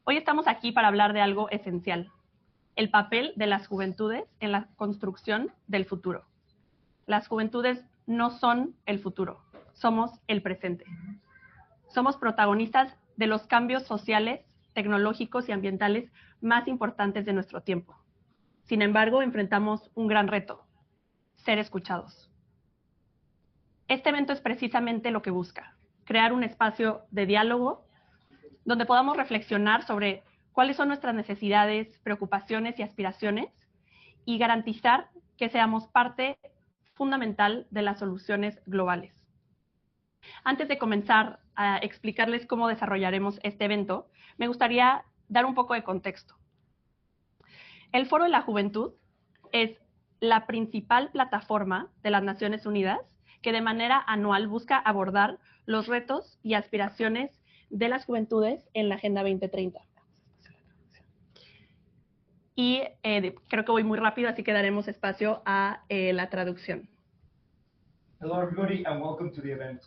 Hoy estamos aquí para hablar de algo esencial, el papel de las juventudes en la construcción del futuro. Las juventudes no son el futuro, somos el presente. Somos protagonistas de los cambios sociales, tecnológicos y ambientales más importantes de nuestro tiempo. Sin embargo, enfrentamos un gran reto: ser escuchados. Este evento es precisamente lo que busca: crear un espacio de diálogo donde podamos reflexionar sobre cuáles son nuestras necesidades, preocupaciones y aspiraciones y garantizar que seamos parte fundamental de las soluciones globales. Antes de comenzar a explicarles cómo desarrollaremos este evento, me gustaría dar un poco de contexto. El Foro de la Juventud es la principal plataforma de las Naciones Unidas que de manera anual busca abordar los retos y aspiraciones de las juventudes en la Agenda 2030. Y creo que voy muy rápido, así que daremos espacio a la traducción. Hello everybody and welcome to the event.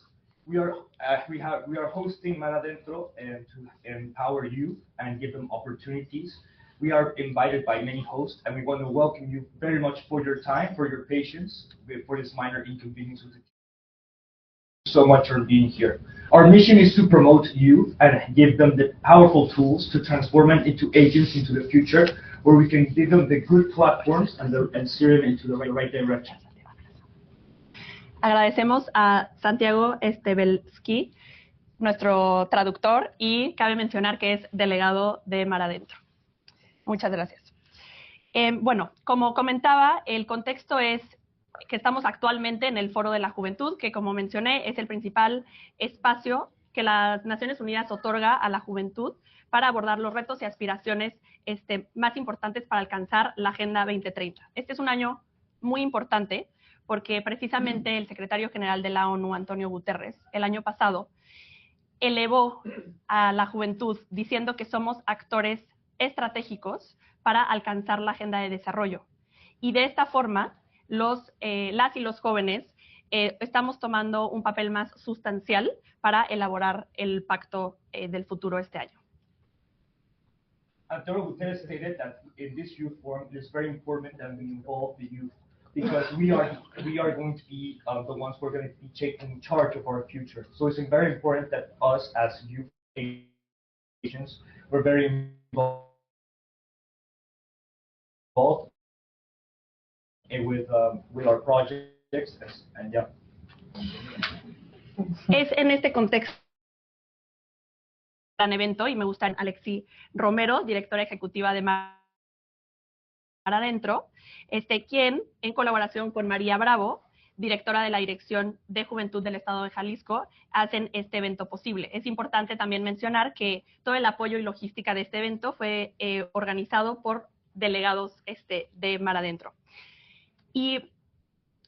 We are hosting Mar Adentro to empower youth and give them opportunities. We are invited by many hosts and we want to welcome you very much for your time, for your patience, for this minor inconvenience. So much for being here. Our mission is to promote youth and give them the powerful tools to transform them into agents into the future, where we can give them the good platforms and steer them into the right direction. Agradecemos a Santiago Estebelski, nuestro traductor, y cabe mencionar que es delegado de Mar Adentro. Muchas gracias. Bueno, como comentaba, el contexto es que estamos actualmente en el Foro de la Juventud, que como mencioné es el principal espacio que las Naciones Unidas otorga a la juventud para abordar los retos y aspiraciones más importantes para alcanzar la Agenda 2030. Este es un año muy importante porque precisamente el secretario general de la ONU, Antonio Guterres, el año pasado elevó a la juventud diciendo que somos actores estratégicos para alcanzar la Agenda de Desarrollo. Y de esta forma, las y los jóvenes estamos tomando un papel más sustancial para elaborar el pacto del futuro este año. Antonio Guterres stated that in this youth forum it is very important that we involve the youth because we are going to be the ones who are going to be taking charge of our future. So it's very important that us as youth agents we're very involved with our projects and yeah. Es en este contexto gran evento y me gusta Alexi Romero, directora ejecutiva de Mar Adentro, quien en colaboración con María Bravo, directora de la Dirección de Juventud del Estado de Jalisco, hacen este evento posible. Es importante también mencionar que todo el apoyo y logística de este evento fue organizado por delegados de Mar Adentro. Y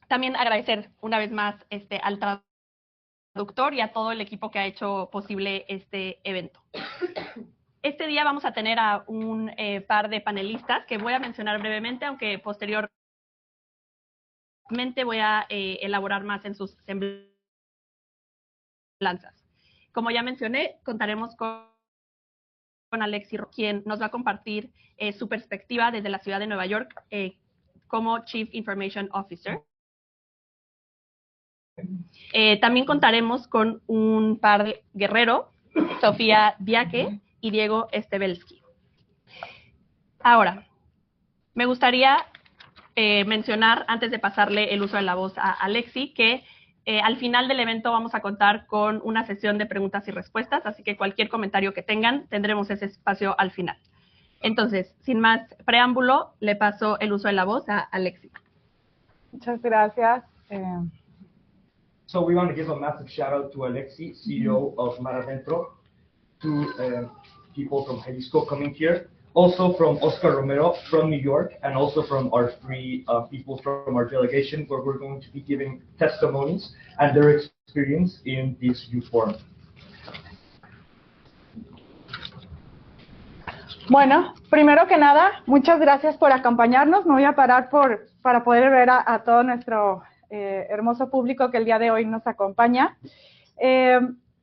también agradecer una vez más al traductor y a todo el equipo que ha hecho posible este evento. Este día vamos a tener a un par de panelistas que voy a mencionar brevemente, aunque posteriormente voy a elaborar más en sus semblanzas. Como ya mencioné, contaremos con Alexi, quien nos va a compartir su perspectiva desde la ciudad de Nueva York como Chief Information Officer. También contaremos con un par de Guerrero, Sofía Diaque y Diego Estebelski. Ahora, me gustaría mencionar, antes de pasarle el uso de la voz a Alexi, que al final del evento vamos a contar con una sesión de preguntas y respuestas, así que cualquier comentario que tengan, tendremos ese espacio al final. Entonces, sin más preámbulo, le paso el uso de la voz a Alexi. Muchas gracias. So we want to give a massive shout out to Alexi, CEO of Mar Adentro, to people from Jalisco coming here, also from Oscar Romero from New York, and also from our three people from our delegation, where we're going to be giving testimonies and their experience in this youth forum. Bueno, primero que nada, muchas gracias por acompañarnos. Me voy a parar para poder ver a todo nuestro hermoso público que el día de hoy nos acompaña.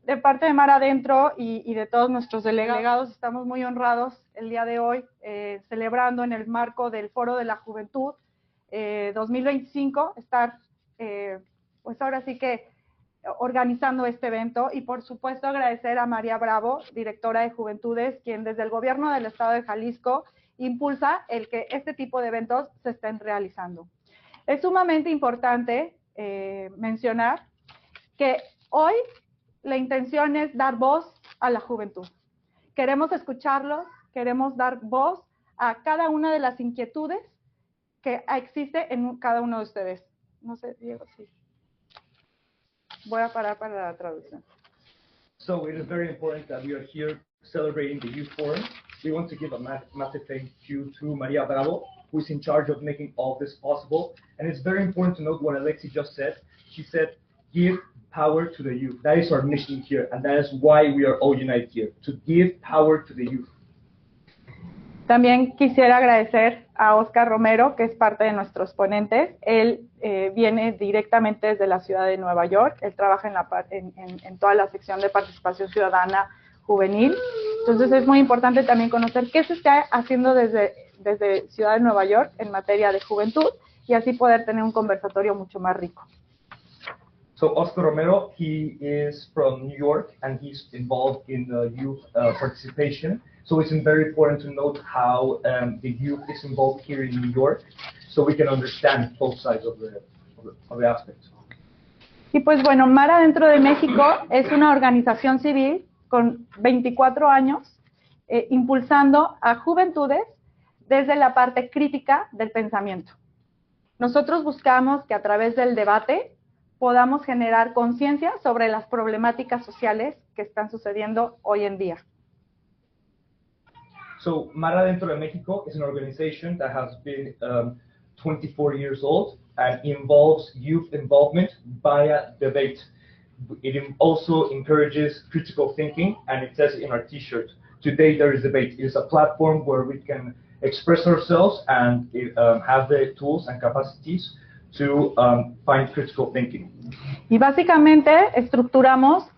de parte de Mar Adentro y de todos nuestros delegados, estamos muy honrados el día de hoy, celebrando en el marco del Foro de la Juventud 2025, estar, pues ahora sí que organizando este evento, y por supuesto agradecer a María Bravo, directora de Juventudes, quien desde el gobierno del estado de Jalisco impulsa el que este tipo de eventos se estén realizando. Es sumamente importante mencionar que hoy la intención es dar voz a la juventud. Queremos escucharlos, queremos dar voz a cada una de las inquietudes que existe en cada uno de ustedes. No sé, Diego, sí. Voy a parar para la traducción. So it is very important that we are here celebrating the Youth Forum. We want to give a massive thank you to Maria Bravo, who is in charge of making all this possible. And it's very important to note what Alexi just said. She said, give power to the youth. That is our mission here, and that is why we are all united here, to give power to the youth. También quisiera agradecer a Oscar Romero, que es parte de nuestros ponentes. Él viene directamente desde la ciudad de Nueva York. Él trabaja en toda la sección de participación ciudadana juvenil. Entonces es muy importante también conocer qué se está haciendo desde Ciudad de Nueva York en materia de juventud y así poder tener un conversatorio mucho más rico. So Oscar Romero, he is from New York and he's involved in the youth participation. So it's very important to note how the youth is involved here in New York, so we can understand both sides of the aspect. Y pues bueno, Mar Adentro de México es una organización civil con 24 años, impulsando a juventudes desde la parte crítica del pensamiento. Nosotros buscamos que a través del debate podamos generar conciencia sobre las problemáticas sociales que están sucediendo hoy en día. So Mar Adentro de México is an organization that has been 24 years old and involves youth involvement via debate. It also encourages critical thinking, and it says in our t-shirt, today there is debate. It is a platform where we can express ourselves and have the tools and capacities to find critical thinking. Y básicamente estructuramos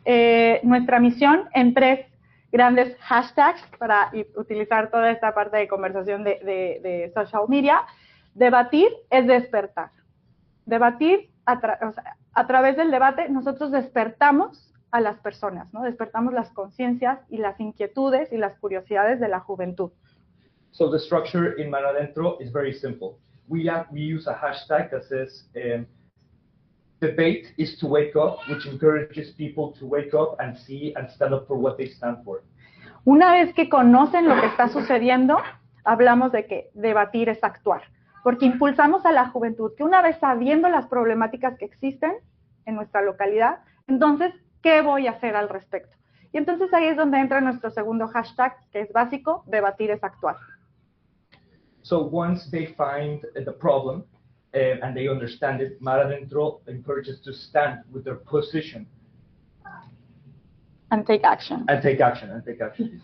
nuestra misión en 3 grandes hashtags para utilizar toda esta parte de conversación de social media. Debatir es despertar. Debatir, a través del debate, nosotros despertamos a las personas, ¿no? Despertamos las conciencias y las inquietudes y las curiosidades de la juventud. So the structure in Mar Adentro is very simple. We use a hashtag that says, debate is to wake up, which encourages people to wake up and see and stand up for what they stand for. Una vez que conocen lo que está sucediendo, hablamos de que debatir es actuar, porque impulsamos a la juventud que una vez sabiendo las problemáticas que existen en nuestra localidad, entonces, ¿qué voy a hacer al respecto? Y entonces ahí es donde entra nuestro segundo hashtag, que es básico, debatir es actuar. So once they find the problem, and they understand it, Mar Adentro encourages to stand with their position. And take action. And take action, and take action.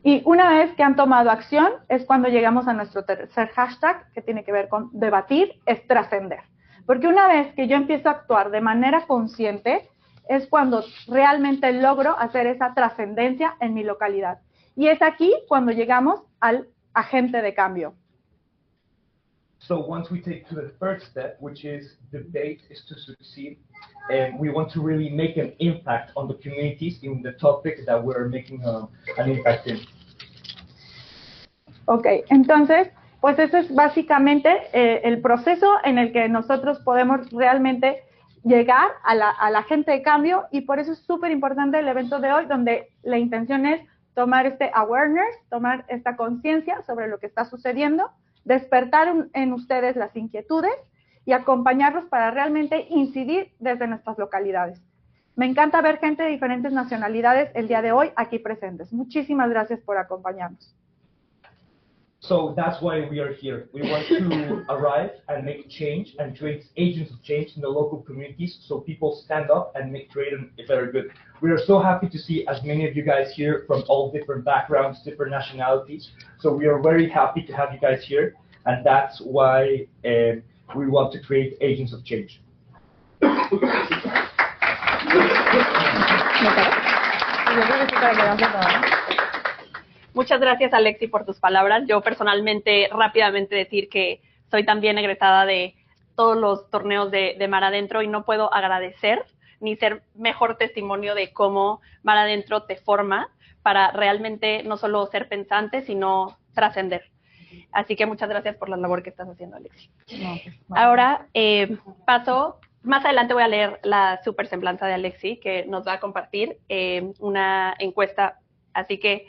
Y una vez que han tomado acción, es cuando llegamos a nuestro tercer hashtag, que tiene que ver con debatir, es trascender. Porque una vez que yo empiezo a actuar de manera consciente, es cuando realmente logro hacer esa trascendencia en mi localidad. Y es aquí cuando llegamos al agente de cambio. So once we take to the third step, which is debate is to succeed, and we want to really make an impact on the communities in the topics that we're making an impact in. Ok, entonces, pues ese es básicamente el proceso en el que nosotros podemos realmente llegar a la agente de cambio, y por eso es súper importante el evento de hoy, donde la intención es tomar este awareness, tomar esta conciencia sobre lo que está sucediendo, despertar en ustedes las inquietudes y acompañarlos para realmente incidir desde nuestras localidades. Me encanta ver gente de diferentes nacionalidades el día de hoy aquí presentes. Muchísimas gracias por acompañarnos. So that's why we are here. We want to arrive and make change and create agents of change in the local communities so people stand up and create a better good. We are so happy to see as many of you guys here from all different backgrounds, different nationalities. So we are very happy to have you guys here, and that's why we want to create agents of change. Yo creo que sí, para que vean todo, ¿no? Muchas gracias, Alexi, por tus palabras. Yo personalmente, rápidamente decir que soy también egresada de todos los torneos de Mar Adentro y no puedo agradecer ni ser mejor testimonio de cómo Mar Adentro te forma para realmente no solo ser pensante, sino trascender. Así que muchas gracias por la labor que estás haciendo, Alexi. No, pues, vale. Ahora paso, más adelante voy a leer la super semblanza de Alexi, que nos va a compartir una encuesta. Así que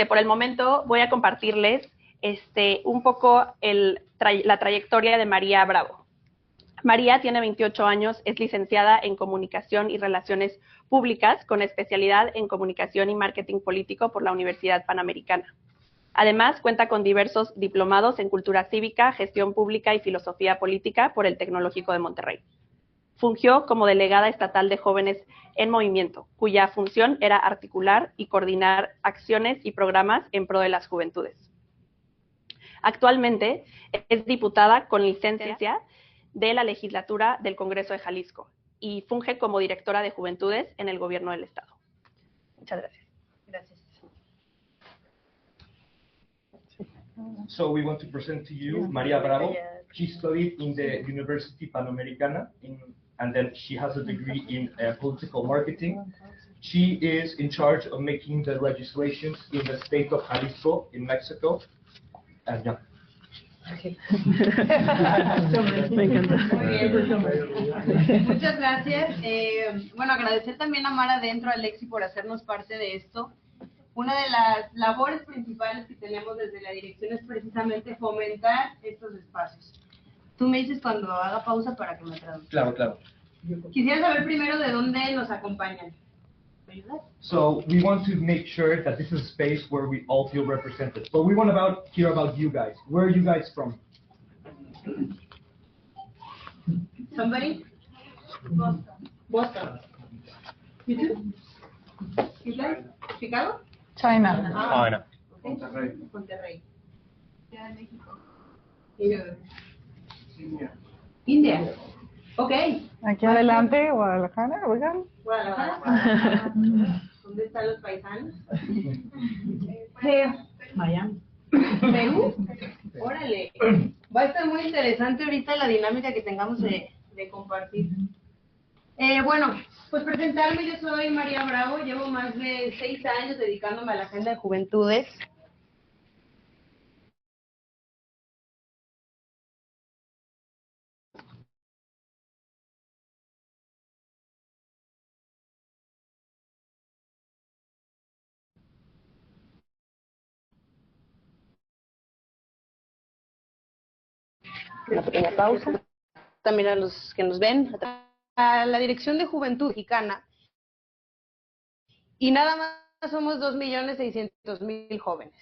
por el momento voy a compartirles un poco la trayectoria de María Bravo. María tiene 28 años, es licenciada en Comunicación y Relaciones Públicas con especialidad en Comunicación y Marketing Político por la Universidad Panamericana. Además, cuenta con diversos diplomados en Cultura Cívica, Gestión Pública y Filosofía Política por el Tecnológico de Monterrey. Fungió como delegada estatal de Jóvenes en Movimiento, cuya función era articular y coordinar acciones y programas en pro de las juventudes. Actualmente es diputada con licencia de la legislatura del Congreso de Jalisco y funge como directora de Juventudes en el Gobierno del Estado. Muchas gracias. Gracias. So we want to present to you Maria Bravo. She studied in the University Panamericana, and then she has a degree in political marketing. She is in charge of making the legislations in the state of Jalisco in Mexico. And yeah. Me encanta. Muchas gracias. Bueno, agradecer también a Mar Adentro, a Alexi, por hacernos parte de esto. Una de las labores principales que tenemos desde la dirección es precisamente fomentar estos espacios. Tú me dices cuando haga pausa para que me traduzca. Claro, claro. Quisiera saber primero de dónde nos acompañan. ¿Me ayudas? So we want to make sure that this is a space where we all feel represented. But we want to hear about you guys. Where are you guys from? Somebody? Boston. You too? You guys? Chicago? China. China. Okay. Monterrey. Ciudad de México. India. Ok. Aquí adelante, Guadalajara, oigan. Guadalajara. ¿Dónde están los paisanos? Miami. Perú. Órale. Va a estar muy interesante ahorita la dinámica que tengamos de compartir. Bueno, pues presentarme, yo soy María Bravo, llevo más de 6 años dedicándome a la agenda de juventudes. Una pequeña pausa. También a los que nos ven, a la Dirección de Juventud Mexicana. Y nada más somos 2.600.000 jóvenes.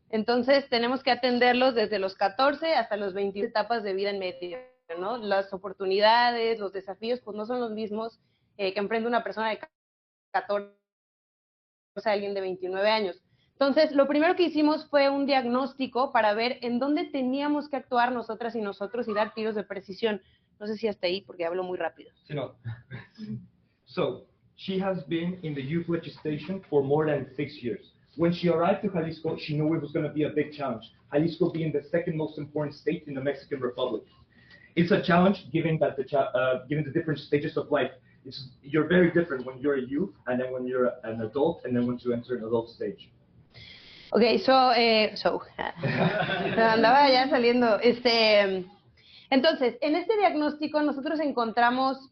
Entonces tenemos que atenderlos desde los 14 hasta los 20 etapas de vida en medio, ¿no? Las oportunidades, los desafíos, pues no son los mismos que enfrenta una persona de 14 a alguien de 29 años. Entonces, lo primero que hicimos fue un diagnóstico para ver en dónde teníamos que actuar nosotras y nosotros y dar tiros de precisión. No sé si hasta ahí, porque hablo muy rápido. No. So, she has been in the youth legislation for more than 6 years. When she arrived to Jalisco, she knew it was going to be a big challenge, Jalisco being the second most important state in the Mexican Republic. It's a challenge given that given the different stages of life. You're very different when you're a youth, and then when you're an adult, and then once you enter an adult stage. Okay, andaba ya saliendo. Entonces, en este diagnóstico nosotros encontramos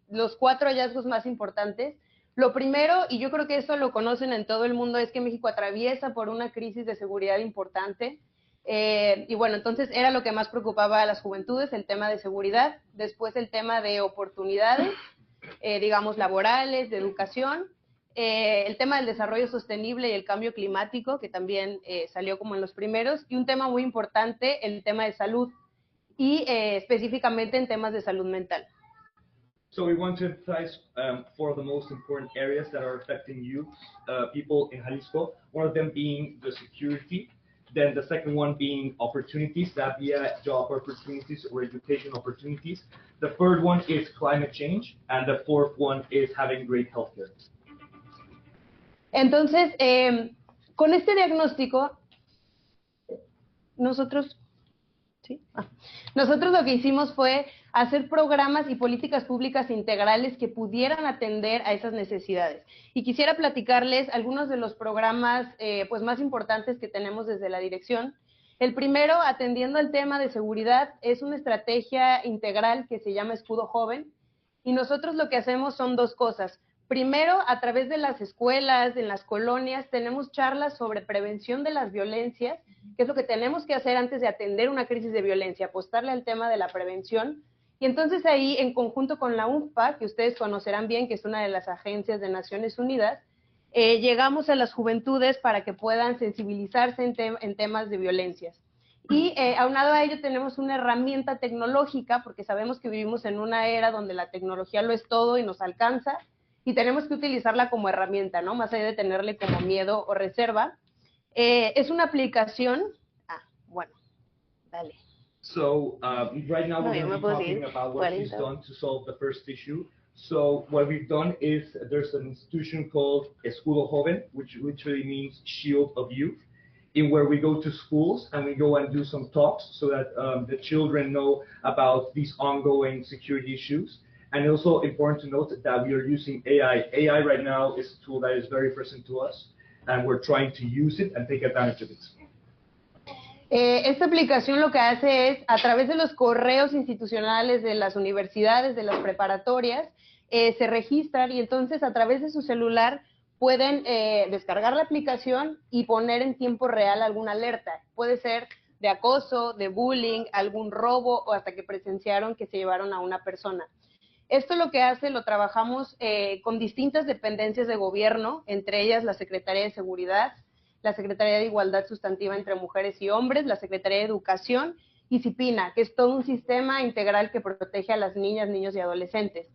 los 4 hallazgos más importantes. Lo primero, y yo creo que eso lo conocen en todo el mundo, es que México atraviesa por una crisis de seguridad importante. Y bueno, entonces era lo que más preocupaba a las juventudes, el tema de seguridad, después el tema de oportunidades, digamos, laborales, de educación, el tema del desarrollo sostenible y el cambio climático, que también salió como en los primeros, y un tema muy importante, el tema de salud, y específicamente en temas de salud mental. So we want to emphasize 4 of the most important areas that are affecting youth, people in Jalisco, one of them being the security, Then the second one being opportunities, that via job opportunities or education opportunities. The third one is climate change, and the fourth one is having great healthcare. Entonces, con este diagnóstico, nosotros lo que hicimos fue hacer programas y políticas públicas integrales que pudieran atender a esas necesidades. Y quisiera platicarles algunos de los programas pues más importantes que tenemos desde la dirección. El primero, atendiendo al tema de seguridad, es una estrategia integral que se llama Escudo Joven. Y nosotros lo que hacemos son dos cosas. Primero, a través de las escuelas, en las colonias, tenemos charlas sobre prevención de las violencias, que es lo que tenemos que hacer antes de atender una crisis de violencia, apostarle al tema de la prevención. Y entonces ahí, en conjunto con la UNFPA, que ustedes conocerán bien, que es una de las agencias de Naciones Unidas, llegamos a las juventudes para que puedan sensibilizarse en temas de violencias. Y aunado a ello tenemos una herramienta tecnológica, porque sabemos que vivimos en una era donde la tecnología lo es todo y nos alcanza, y tenemos que utilizarla como herramienta, ¿no? Más allá de tenerle como miedo o reserva. Es una aplicación... bueno, dale. So right now we're going to be talking about what she's done to solve the first issue. So what we've done is there's an institution called Escudo Joven, which literally means shield of youth, in where we go to schools and we go and do some talks so that the children know about these ongoing security issues. And also important to note that we are using AI. AI right now is a tool that is very present to us, and we're trying to use it and take advantage of it. Esta aplicación lo que hace es, a través de los correos institucionales de las universidades, de las preparatorias, se registran y entonces a través de su celular pueden descargar la aplicación y poner en tiempo real alguna alerta. Puede ser de acoso, de bullying, algún robo o hasta que presenciaron que se llevaron a una persona. Esto lo que hace, lo trabajamos con distintas dependencias de gobierno, entre ellas la Secretaría de Seguridad, la Secretaría de Igualdad Sustantiva entre Mujeres y Hombres, la Secretaría de Educación y CIPINA, que es todo un sistema integral que protege a las niñas, niños y adolescentes.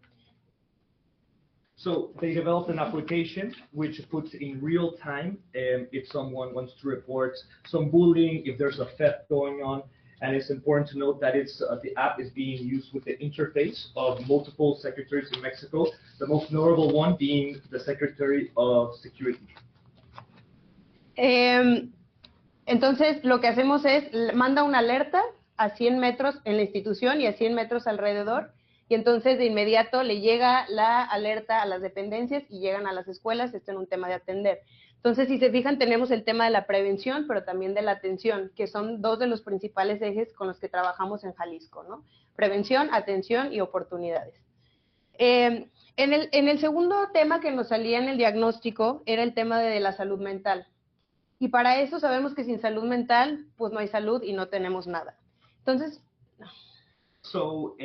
So they developed an application which puts in real time if someone wants to report some bullying, if there's a theft going on. And it's important to note that the app is being used with the interface of multiple secretaries in Mexico, the most notable one being the Secretary of Security. Entonces, lo que hacemos es, manda una alerta a 100 metros en la institución y a 100 metros alrededor, y entonces de inmediato le llega la alerta a las dependencias y llegan a las escuelas. Esto es un tema de atender. Entonces, si se fijan, tenemos el tema de la prevención, pero también de la atención, que son dos de los principales ejes con los que trabajamos en Jalisco, ¿no? Prevención, atención y oportunidades. En el segundo tema que nos salía en el diagnóstico era el tema de la salud mental. Y para eso sabemos que sin salud mental, pues no hay salud y no tenemos nada. Entonces... So,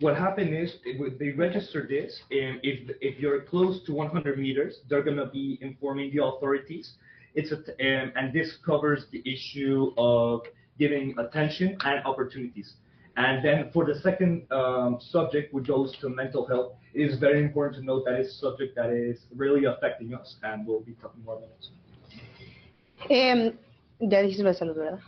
what happened is they register this, and if you're close to 100 meters, they're going to be informing the authorities. And this covers the issue of giving attention and opportunities. And then for the second subject, which goes to mental health, it is very important to note that it's a subject that is really affecting us, and we'll be talking more about it. Ya dijiste lo de salud, ¿verdad?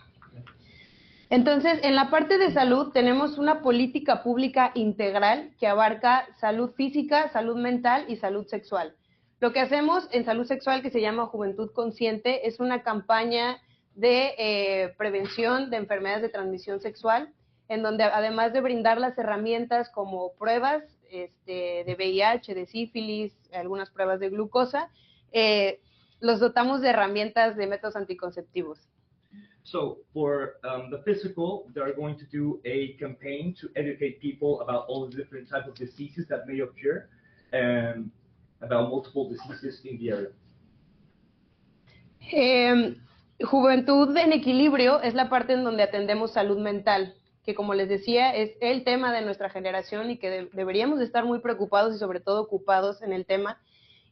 Entonces, en la parte de salud tenemos una política pública integral que abarca salud física, salud mental y salud sexual. Lo que hacemos en salud sexual, que se llama Juventud Consciente, es una campaña de prevención de enfermedades de transmisión sexual, en donde además de brindar las herramientas como pruebas de VIH, de sífilis, algunas pruebas de glucosa, los dotamos de herramientas de métodos anticonceptivos. So for the physical, they're going to do a campaign to educate people about all the different types of diseases that may occur, and about multiple diseases in the area. Juventud en Equilibrio es la parte en donde atendemos salud mental, que como les decía, es el tema de nuestra generación y que deberíamos de estar muy preocupados y sobre todo ocupados en el tema.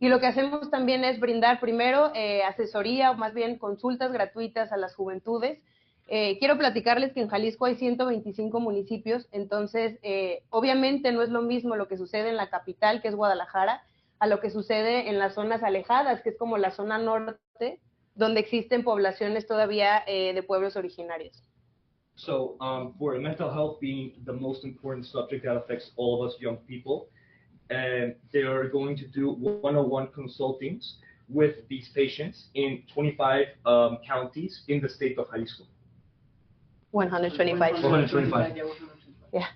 Y lo que hacemos también es brindar primero asesoría, o más bien consultas gratuitas a las juventudes. Quiero platicarles que en Jalisco hay 125 municipios, entonces obviamente no es lo mismo lo que sucede en la capital, que es Guadalajara, a lo que sucede en las zonas alejadas, que es como la zona norte, donde existen poblaciones todavía de pueblos originarios. So for mental health being the most important subject that affects all of us young people, they are going to do one-on-one consultings with these patients in 25 counties in the state of Jalisco. 125. 125. Yeah.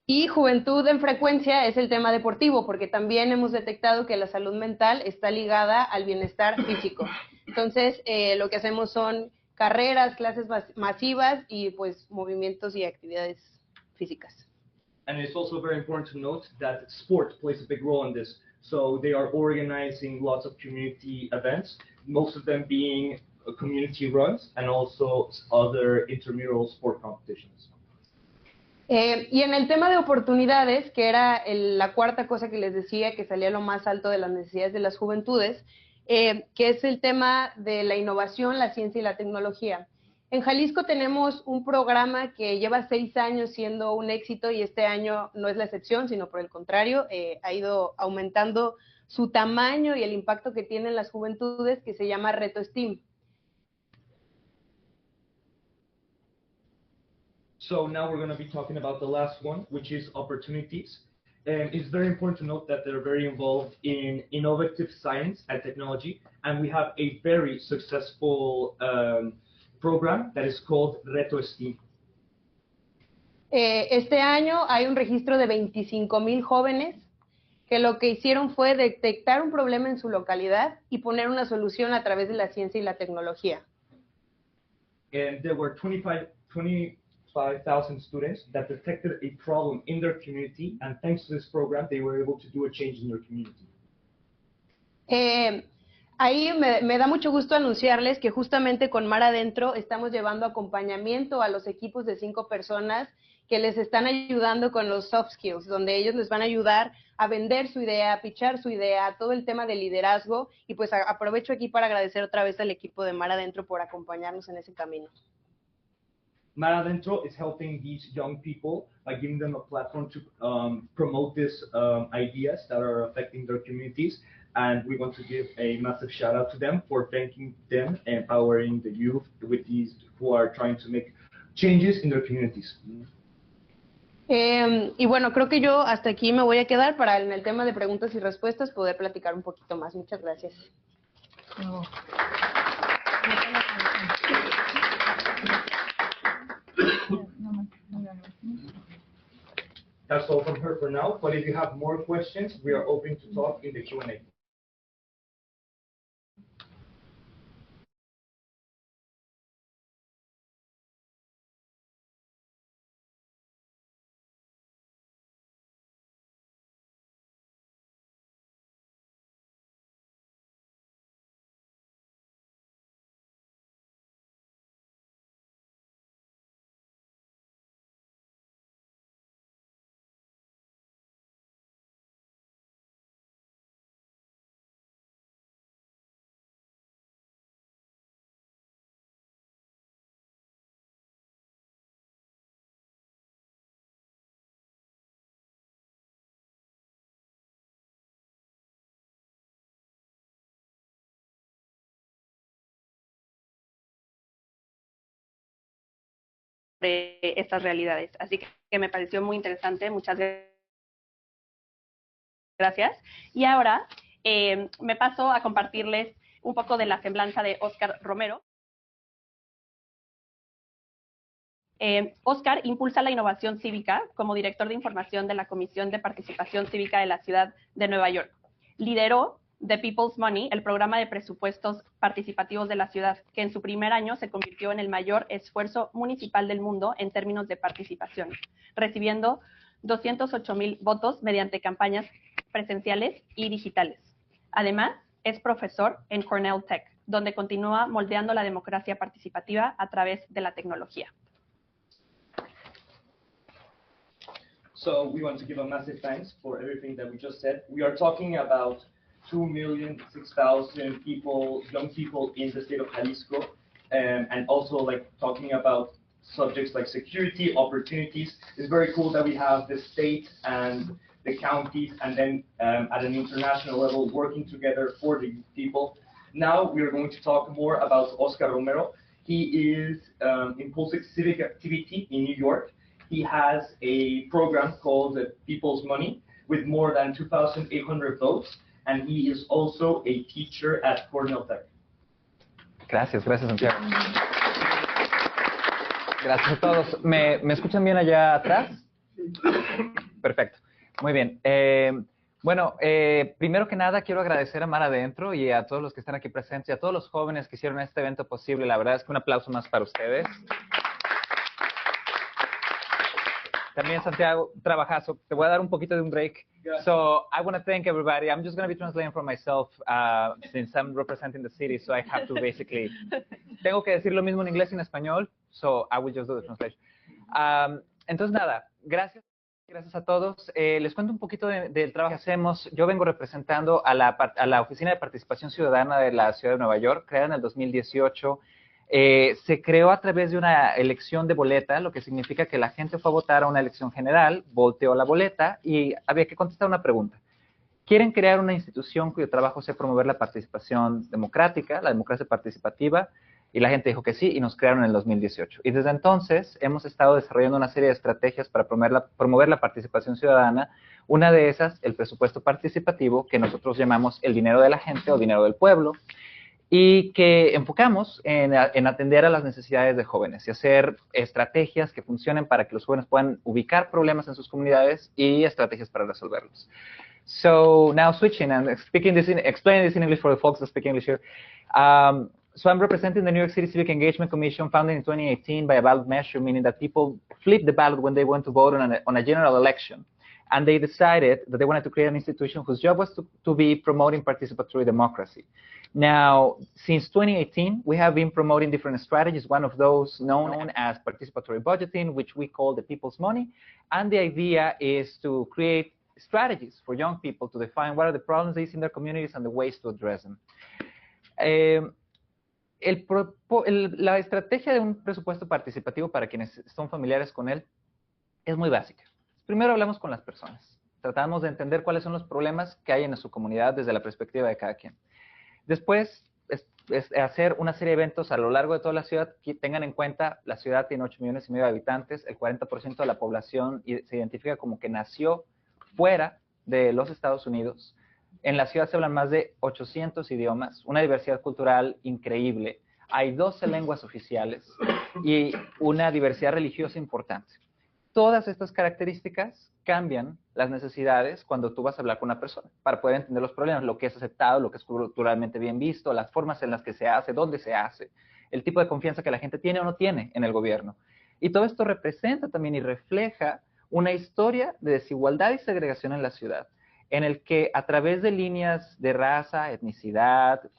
Y juventud en frecuencia es el tema deportivo, porque también hemos detectado que la salud mental está ligada al bienestar físico. Entonces, lo que hacemos son carreras, clases masivas y pues movimientos y actividades físicas. And it's also very important to note that sport plays a big role in this. So they are organizing lots of community events, most of them being community runs and also other intramural sport competitions. Y en el tema de oportunidades, que era la cuarta cosa que les decía, que salía lo más alto de las necesidades de las juventudes, que es el tema de la innovación, la ciencia y la tecnología. En Jalisco tenemos un programa que lleva 6 años siendo un éxito y este año no es la excepción, sino por el contrario, ha ido aumentando su tamaño y el impacto que tienen las juventudes, que se llama Reto STEAM. So now we're going to be talking about the last one, which is opportunities. And it's very important to note that they're very involved in innovative science and technology, and we have a very successful program that is called Reto STEAM. Este año hay un registro de 25,000 jóvenes que lo que hicieron fue detectar un problema en su localidad y poner una solución a través de la ciencia y la tecnología. And there were 25,000 students that detected a problem in their community, and thanks to this program, they were able to do a change in their community. Ahí me da mucho gusto anunciarles que justamente con Mar Adentro estamos llevando acompañamiento a los equipos de 5 personas que les están ayudando con los soft skills, donde ellos les van a ayudar a vender su idea, a pitchar su idea, todo el tema de liderazgo, y pues aprovecho aquí para agradecer otra vez al equipo de Mar Adentro por acompañarnos en ese camino. Mar Adentro is helping these young people by giving them a platform to promote these ideas that are affecting their communities. And we want to give a massive shout out to them for thanking them, empowering the youth with these who are trying to make changes in their communities. Y bueno, creo que yo hasta aquí me voy a quedar para en el tema de preguntas y respuestas poder platicar un poquito más. Muchas gracias. No. That's all from her for now, but if you have more questions, we are open to talk in the Q&A. De estas realidades. Así que me pareció muy interesante. Muchas gracias. Y ahora me paso a compartirles un poco de la semblanza de Óscar Romero. Óscar impulsa la innovación cívica como director de información de la Comisión de Participación Cívica de la Ciudad de Nueva York. Lideró The People's Money, el programa de presupuestos participativos de la ciudad, que en su primer año se convirtió en el mayor esfuerzo municipal del mundo en términos de participación, recibiendo 208,000 votos mediante campañas presenciales y digitales. Además, es profesor en Cornell Tech, donde continúa moldeando la democracia participativa a través de la tecnología. So we want to give a massive thanks for everything that we just said. We are talking about 2,006,000 people, young people in the state of Jalisco, and also like talking about subjects like security, opportunities. It's very cool that we have the state and the counties, and then at an international level, working together for the people. Now we are going to talk more about Oscar Romero. He is impulsive civic activity in New York. He has a program called People's Money with more than 2,800 votes, and he is also a teacher at Cornell Tech. Gracias, Santiago. Gracias a todos. ¿Me escuchan bien allá atrás? Perfecto. Muy bien. Bueno, primero que nada quiero agradecer a Mar Adentro y a todos los que están aquí presentes y a todos los jóvenes que hicieron este evento posible. La verdad es que un aplauso más para ustedes. También, Santiago, trabajazo. Te voy a dar un poquito de un break. So I want to thank everybody. I'm just going to be translating for myself since I'm representing the city, so I have to basically... Tengo que decir lo mismo en inglés y en español, so I will just do the translation. Entonces, nada, gracias a todos. Les cuento un poquito del trabajo que hacemos. Yo vengo representando a la Oficina de Participación Ciudadana de la Ciudad de Nueva York, creada en el 2018. Se creó a través de una elección de boleta, lo que significa que la gente fue a votar a una elección general, volteó la boleta y había que contestar una pregunta. ¿Quieren crear una institución cuyo trabajo sea promover la participación democrática, la democracia participativa? Y la gente dijo que sí y nos crearon en el 2018. Y desde entonces hemos estado desarrollando una serie de estrategias para promover la participación ciudadana. Una de esas, el presupuesto participativo, que nosotros llamamos el dinero de la gente o dinero del pueblo, y que enfocamos en atender a las necesidades de jóvenes y hacer estrategias que funcionen para que los jóvenes puedan ubicar problemas en sus comunidades y estrategias para resolverlos. So now switching and explaining this in English for the folks that speak English here. So I'm representing the New York City Civic Engagement Commission, founded in 2018 by a ballot measure, meaning that people flip the ballot when they went to vote on a general election. And they decided that they wanted to create an institution whose job was to be promoting participatory democracy. Now, since 2018, we have been promoting different strategies, one of those known as participatory budgeting, which we call the people's money. And the idea is to create strategies for young people to define what are the problems they see in their communities and the ways to address them. La estrategia de un presupuesto participativo, para quienes son familiares con él, es muy básica. Primero hablamos con las personas. Tratamos de entender cuáles son los problemas que hay en su comunidad desde la perspectiva de cada quien. Después, es hacer una serie de eventos a lo largo de toda la ciudad que tengan en cuenta, la ciudad tiene 8,5 millones de habitantes, el 40% de la población se identifica como que nació fuera de los Estados Unidos. En la ciudad se hablan más de 800 idiomas, una diversidad cultural increíble. Hay 12 lenguas oficiales y una diversidad religiosa importante. Todas estas características cambian las necesidades cuando tú vas a hablar con una persona para poder entender los problemas, lo que es aceptado, lo que es culturalmente bien visto, las formas en las que se hace, dónde se hace, el tipo de confianza que la gente tiene o no tiene en el gobierno. Y todo esto representa también y refleja una historia de desigualdad y segregación en la ciudad, en el que a través de líneas de raza, etnicidad,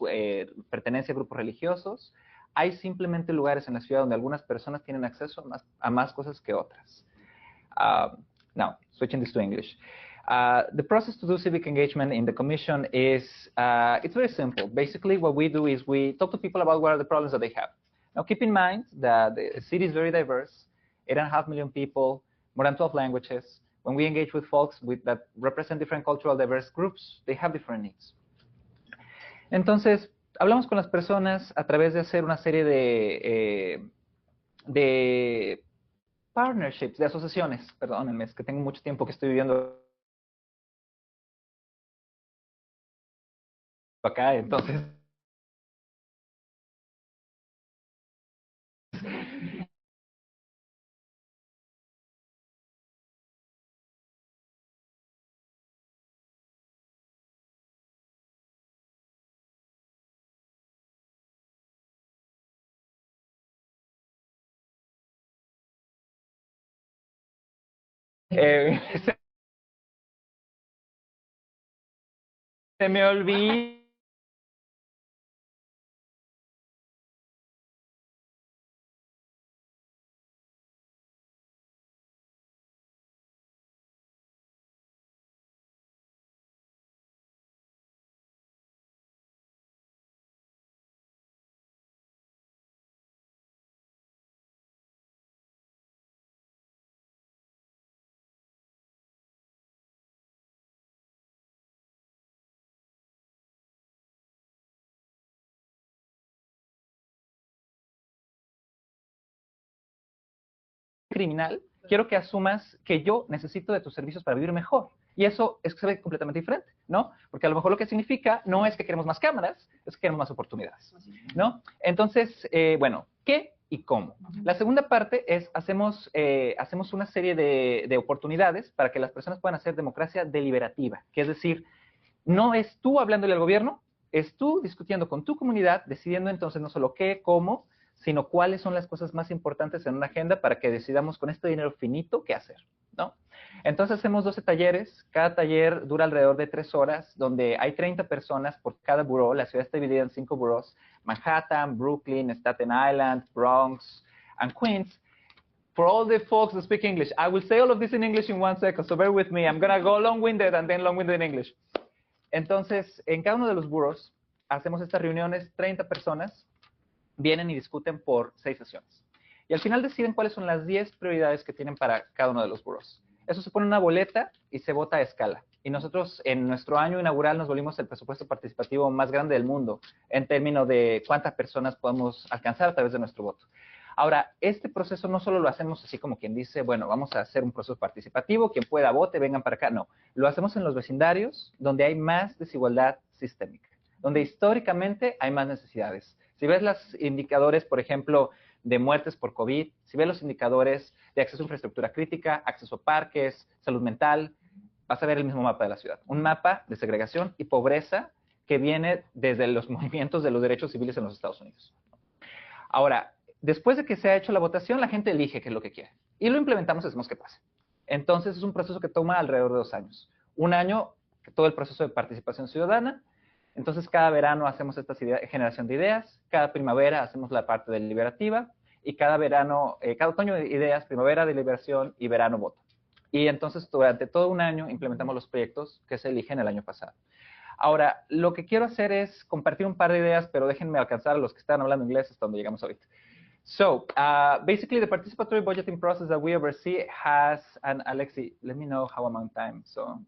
pertenencia a grupos religiosos, hay simplemente lugares en la ciudad donde algunas personas tienen acceso a más cosas que otras. Now, switching this to English. The process to do civic engagement in the commission is, it's very simple. Basically, what we do is we talk to people about what are the problems that they have. Now, keep in mind that the city is very diverse, 8.5 million people, more than 12 languages. When we engage with folks that represent different cultural diverse groups, they have different needs. Entonces, hablamos con las personas a través de hacer una serie de partnerships, de asociaciones. Perdónenme, es que tengo mucho tiempo que estoy viviendo acá, entonces... se me olvida. criminal, quiero que asumas que yo necesito de tus servicios para vivir mejor. Y eso es que se ve completamente diferente, ¿no? Porque a lo mejor lo que significa no es que queremos más cámaras, es que queremos más oportunidades, ¿no? Entonces, bueno, ¿qué y cómo? La segunda parte es, hacemos una serie de oportunidades para que las personas puedan hacer democracia deliberativa, que es decir, no es tú hablándole al gobierno, es tú discutiendo con tu comunidad, decidiendo entonces no solo qué, cómo, sino cuáles son las cosas más importantes en una agenda para que decidamos con este dinero finito qué hacer, ¿no? Entonces hacemos 12 talleres, cada taller dura alrededor de 3 horas, donde hay 30 personas por cada buró, la ciudad está dividida en 5 burós, Manhattan, Brooklyn, Staten Island, Bronx, and Queens. For all the folks that speak English, I will say all of this in English in 1 second, so bear with me. I'm going to go long-winded and then long-winded in English. Entonces, en cada uno de los burós hacemos estas reuniones, 30 personas vienen y discuten por 6 sesiones. Y al final deciden cuáles son las 10 prioridades que tienen para cada uno de los burós. Eso se pone en una boleta y se vota a escala. Y nosotros en nuestro año inaugural nos volvimos el presupuesto participativo más grande del mundo en términos de cuántas personas podemos alcanzar a través de nuestro voto. Ahora, este proceso no solo lo hacemos así como quien dice, bueno, vamos a hacer un proceso participativo, quien pueda vote, vengan para acá. No, lo hacemos en los vecindarios donde hay más desigualdad sistémica, donde históricamente hay más necesidades. Si ves los indicadores, por ejemplo, de muertes por COVID, si ves los indicadores de acceso a infraestructura crítica, acceso a parques, salud mental, vas a ver el mismo mapa de la ciudad. Un mapa de segregación y pobreza que viene desde los movimientos de los derechos civiles en los Estados Unidos. Ahora, después de que se ha hecho la votación, la gente elige qué es lo que quiere. Y lo implementamos y hacemos que pase. Entonces, es un proceso que toma alrededor de 2 años. 1 año, todo el proceso de participación ciudadana. Entonces, cada verano hacemos esta generación de ideas, cada primavera hacemos la parte deliberativa, y cada otoño ideas, primavera deliberación y verano voto. Y entonces, durante todo 1 año implementamos los proyectos que se eligen el año pasado. Ahora, lo que quiero hacer es compartir un par de ideas, pero déjenme alcanzar a los que están hablando inglés hasta donde llegamos ahorita. So, basically, the participatory budgeting process that we oversee has, and Alexi, let me know how I'm on time. So,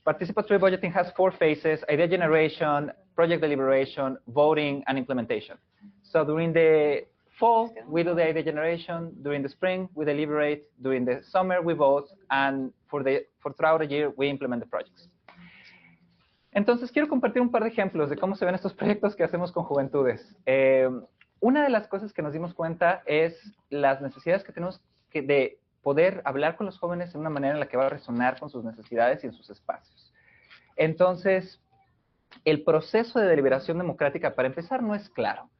participatory budgeting has 4 phases: idea generation, project deliberation, voting, and implementation. So during the fall, we do the idea generation. During the spring, we deliberate. During the summer, we vote. And throughout the year, we implement the projects. Entonces, quiero compartir un par de ejemplos de cómo se ven estos proyectos que hacemos con juventudes. Una de las cosas que nos dimos cuenta es las necesidades que tenemos de poder hablar con los jóvenes en una manera en la que va a resonar con sus necesidades y en sus espacios. Entonces, el proceso de deliberación democrática, para empezar, no es claro.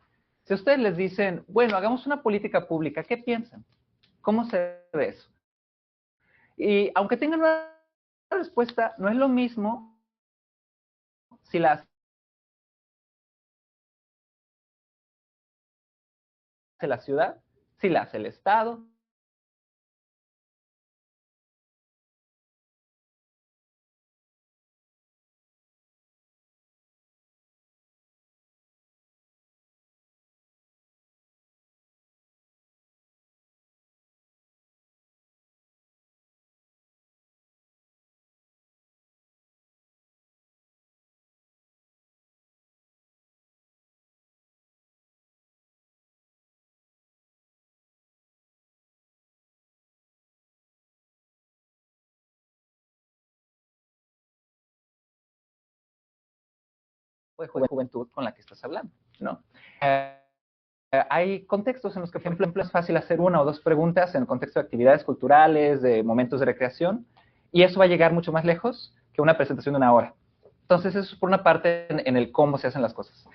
Si ustedes les dicen, bueno, hagamos una política pública, ¿qué piensan? ¿Cómo se ve eso? Y aunque tengan una respuesta, no es lo mismo si la hace la ciudad, si la hace el Estado. De juventud con la que estás hablando, ¿no? Hay contextos en los que, por ejemplo, es fácil hacer 1 o 2 preguntas en el contexto de actividades culturales, de momentos de recreación, y eso va a llegar mucho más lejos que una presentación de 1 hora. Entonces, eso es por una parte en el cómo se hacen las cosas.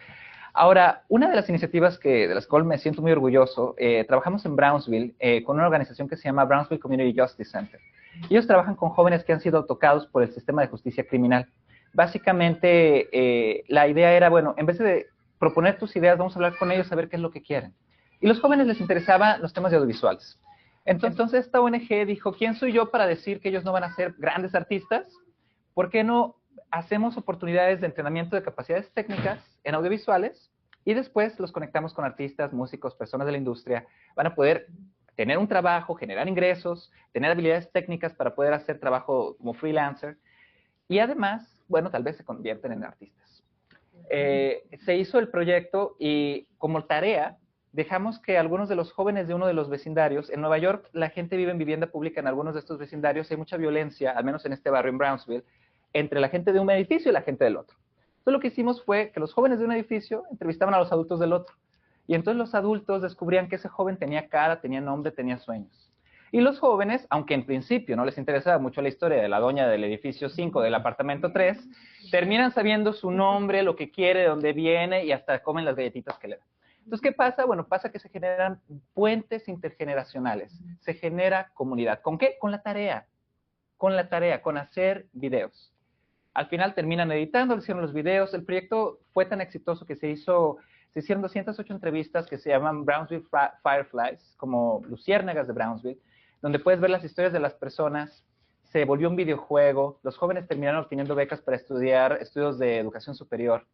Ahora, una de las iniciativas de las cuales me siento muy orgulloso, trabajamos en Brownsville con una organización que se llama Brownsville Community Justice Center. Ellos trabajan con jóvenes que han sido tocados por el sistema de justicia criminal. Básicamente, la idea era, bueno, en vez de proponer tus ideas, vamos a hablar con ellos a ver qué es lo que quieren. Y a los jóvenes les interesaban los temas de audiovisuales. Entonces, esta ONG dijo, ¿quién soy yo para decir que ellos no van a ser grandes artistas? ¿Por qué no hacemos oportunidades de entrenamiento de capacidades técnicas en audiovisuales y después los conectamos con artistas, músicos, personas de la industria? Van a poder tener un trabajo, generar ingresos, tener habilidades técnicas para poder hacer trabajo como freelancer. Y además, bueno, tal vez se convierten en artistas. Se hizo el proyecto y como tarea dejamos que algunos de los jóvenes de uno de los vecindarios, en Nueva York la gente vive en vivienda pública en algunos de estos vecindarios, hay mucha violencia, al menos en este barrio en Brownsville, entre la gente de un edificio y la gente del otro. Entonces lo que hicimos fue que los jóvenes de un edificio entrevistaban a los adultos del otro. Y entonces los adultos descubrían que ese joven tenía cara, tenía nombre, tenía sueños. Y los jóvenes, aunque en principio no les interesaba mucho la historia de la doña del edificio 5 del apartamento 3, terminan sabiendo su nombre, lo que quiere, de dónde viene y hasta comen las galletitas que le dan. Entonces, ¿qué pasa? Bueno, pasa que se generan puentes intergeneracionales, se genera comunidad. ¿Con qué? Con la tarea, con hacer videos. Al final terminan editando, hicieron los videos. El proyecto fue tan exitoso que se hicieron 208 entrevistas que se llaman Brownsville Fireflies, como luciérnagas de Brownsville, donde puedes ver las historias de las personas. Se volvió un videojuego. Los jóvenes terminaron obteniendo becas para estudiar estudios de educación superior.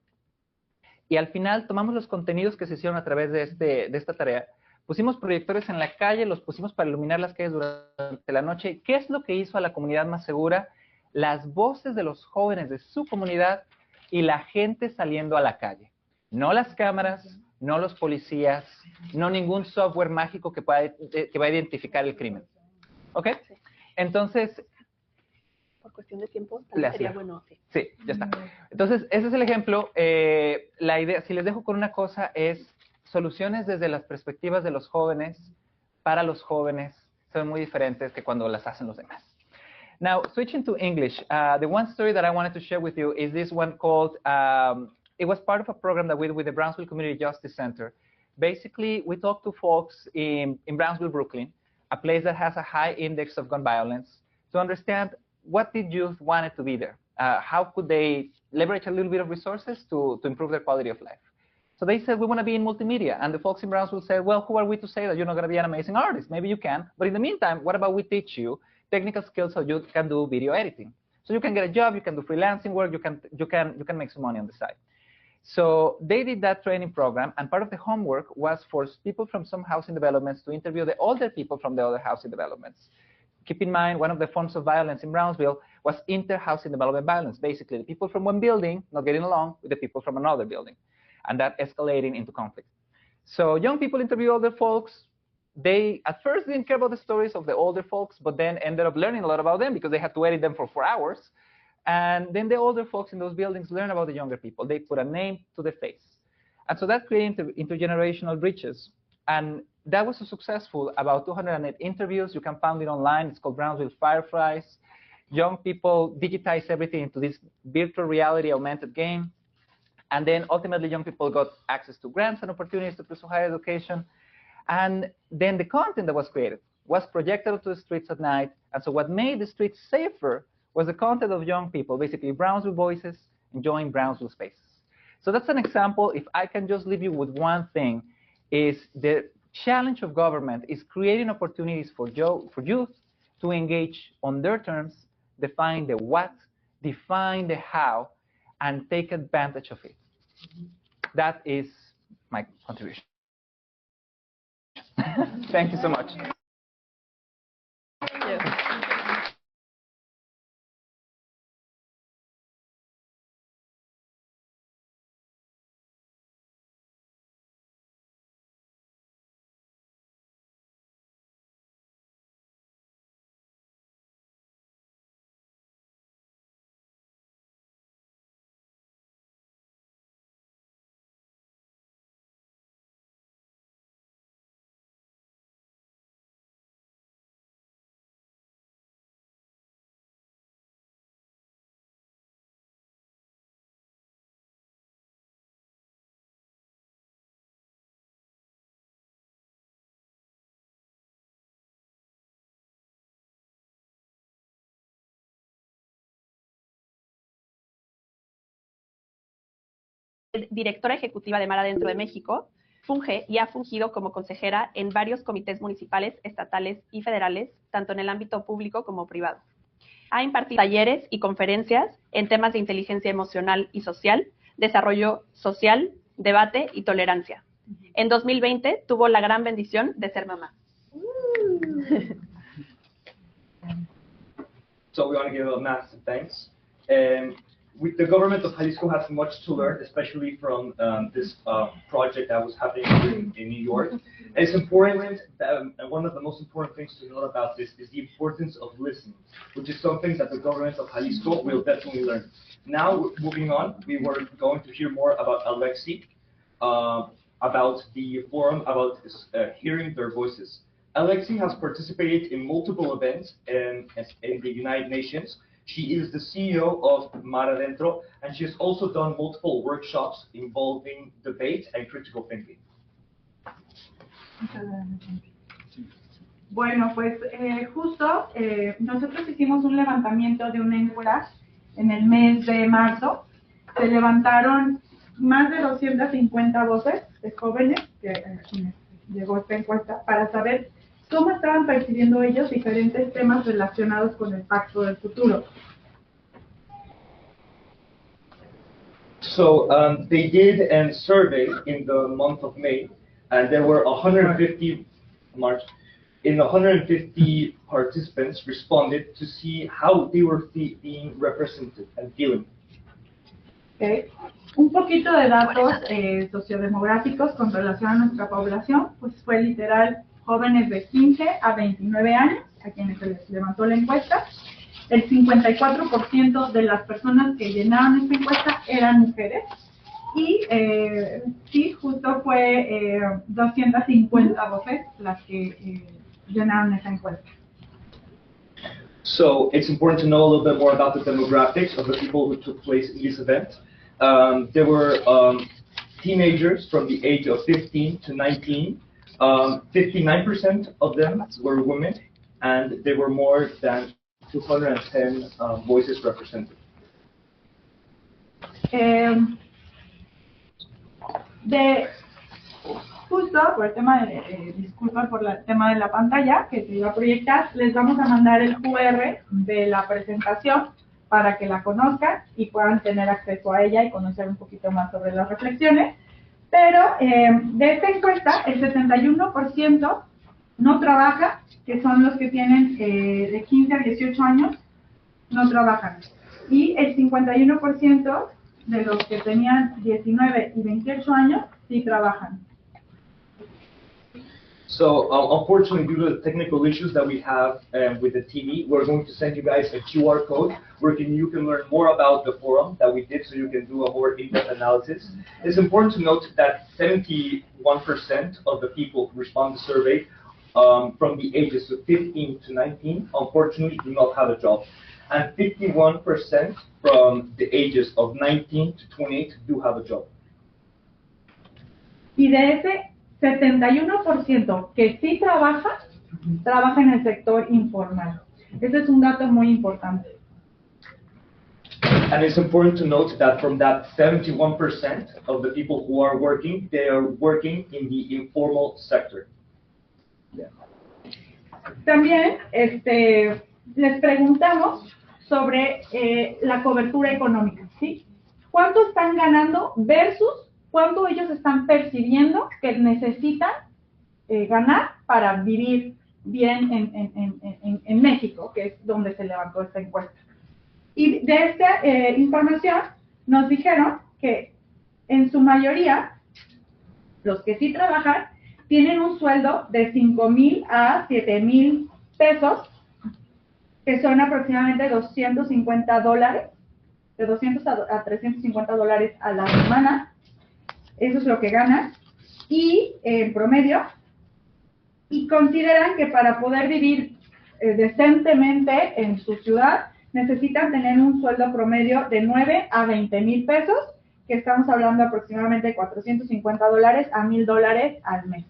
Y al final tomamos los contenidos que se hicieron a través de esta tarea, pusimos proyectores en la calle, los pusimos para iluminar las calles durante la noche. ¿Qué es lo que hizo a la comunidad más segura? Las voces de los jóvenes de su comunidad y la gente saliendo a la calle. No las cámaras, no los policías, no ningún software mágico que va a identificar el crimen. ¿Ok? Entonces, por cuestión de tiempo, tal vez sería bueno. Sí, ya está. Entonces, ese es el ejemplo. La idea, si les dejo con una cosa, es soluciones desde las perspectivas de los jóvenes, para los jóvenes, son muy diferentes que cuando las hacen los demás. Now, switching to English, the one story that I wanted to share with you is this one called, it was part of a program that we did with the Brownsville Community Justice Center. Basically, we talked to folks in Brownsville, Brooklyn, a place that has a high index of gun violence, to understand what did youth want to be there? How could they leverage a little bit of resources to improve their quality of life? So they said, we want to be in multimedia. And the folks in Brownsville said, well, who are we to say that you're not going to be an amazing artist? Maybe you can. But in the meantime, what about we teach you technical skills so you can do video editing? So you can get a job, you can do freelancing work, you can make some money on the side. So they did that training program, and part of the homework was for people from some housing developments to interview the older people from the other housing developments. Keep in mind, one of the forms of violence in Brownsville was inter-housing development violence. Basically, the people from one building not getting along with the people from another building, and that escalating into conflict. So young people interview older folks. They, at first, didn't care about the stories of the older folks, but then ended up learning a lot about them because they had to edit them for 4 hours. And then the older folks in those buildings learn about the younger people. They put a name to the face. And so that created intergenerational bridges. And that was so successful. About 208 interviews. You can find it online. It's called Brownsville Fireflies. Young people digitize everything into this virtual reality augmented game. And then ultimately, young people got access to grants and opportunities to pursue higher education. And then the content that was created was projected onto the streets at night. And so what made the streets safer was the content of young people, basically Brownsville voices enjoying Brownsville spaces. So that's an example. If I can just leave you with one thing, is the challenge of government is creating opportunities for youth to engage on their terms, define the what, define the how, and take advantage of it. That is my contribution. Thank you so much. Directora ejecutiva de Mar Adentro de México, funge y ha fungido como consejera en varios comités municipales, estatales y federales, tanto en el ámbito público como privado. Ha impartido talleres y conferencias en temas de inteligencia emocional y social, desarrollo social, debate y tolerancia. En 2020 tuvo la gran bendición de ser mamá. So we want to give a massive thanks. the government of Jalisco has much to learn, especially from this project that was happening in New York. And it's important, and one of the most important things to know about this is the importance of listening, which is something that the government of Jalisco will definitely learn. Now, moving on, we were going to hear more about Alexi, about the forum, about hearing their voices. Alexi has participated in multiple events in the United Nations. She is the CEO of Mar Adentro, and she has also done multiple workshops involving debate and critical thinking. Bueno, pues justo nosotros hicimos un levantamiento de una encuesta en el mes de marzo. Se levantaron más de 250 voces de jóvenes que llegó esta encuesta para saber cómo estaban percibiendo ellos diferentes temas relacionados con el Pacto del Futuro. So they did a survey in the month of May, and there were 150 participants responded to see how they were being represented and feeling. Okay. Un poquito de datos sociodemográficos con relación a nuestra población, pues fue literal jóvenes de 15 a 29 años, a quienes se les levantó la encuesta. El 54% de las personas que llenaron esta encuesta eran mujeres. Y sí, justo fue 250 voces las que llenaron esa encuesta. So it's important to know a little bit more about the demographics of the people who took place in this event. There were teenagers from the age of 15 to 19. 59% of them were women, and there were more than 210 voices represented. Justo por el tema de, disculpa por el tema de la pantalla que se iba a proyectar, les vamos a mandar el QR de la presentación para que la conozcan y puedan tener acceso a ella y conocer un poquito más sobre las reflexiones. Pero de esta encuesta, el 71% no trabaja, que son los que tienen de 15 a 18 años, no trabajan. Y el 51% de los que tenían 19 y 28 años sí trabajan. So, unfortunately, due to the technical issues that we have with the TV, we're going to send you guys a QR code where you can learn more about the forum that we did so you can do a more in-depth analysis. It's important to note that 71% of the people who respond to the survey from the ages of 15 to 19, unfortunately, do not have a job. And 51% from the ages of 19 to 28 do have a job. Y de ese 71% que sí trabaja en el sector informal. Ese es un dato muy importante. And it's important to note that from that 71% of the people who are working, they are working in the informal sector. Yeah. También les preguntamos sobre la cobertura económica, ¿sí? ¿Cuánto están ganando versus cuánto ellos están percibiendo que necesitan ganar para vivir bien en México, que es donde se levantó esta encuesta? Y de esta información nos dijeron que en su mayoría, los que sí trabajan, tienen un sueldo de 5,000 a 7,000 pesos, que son aproximadamente $250, de 200 a 350 dólares a la semana. Eso es lo que ganan, y en promedio, y consideran que para poder vivir decentemente en su ciudad, necesitan tener un sueldo promedio de 9 a 20,000 pesos, que estamos hablando aproximadamente de $450 a $1,000 al mes.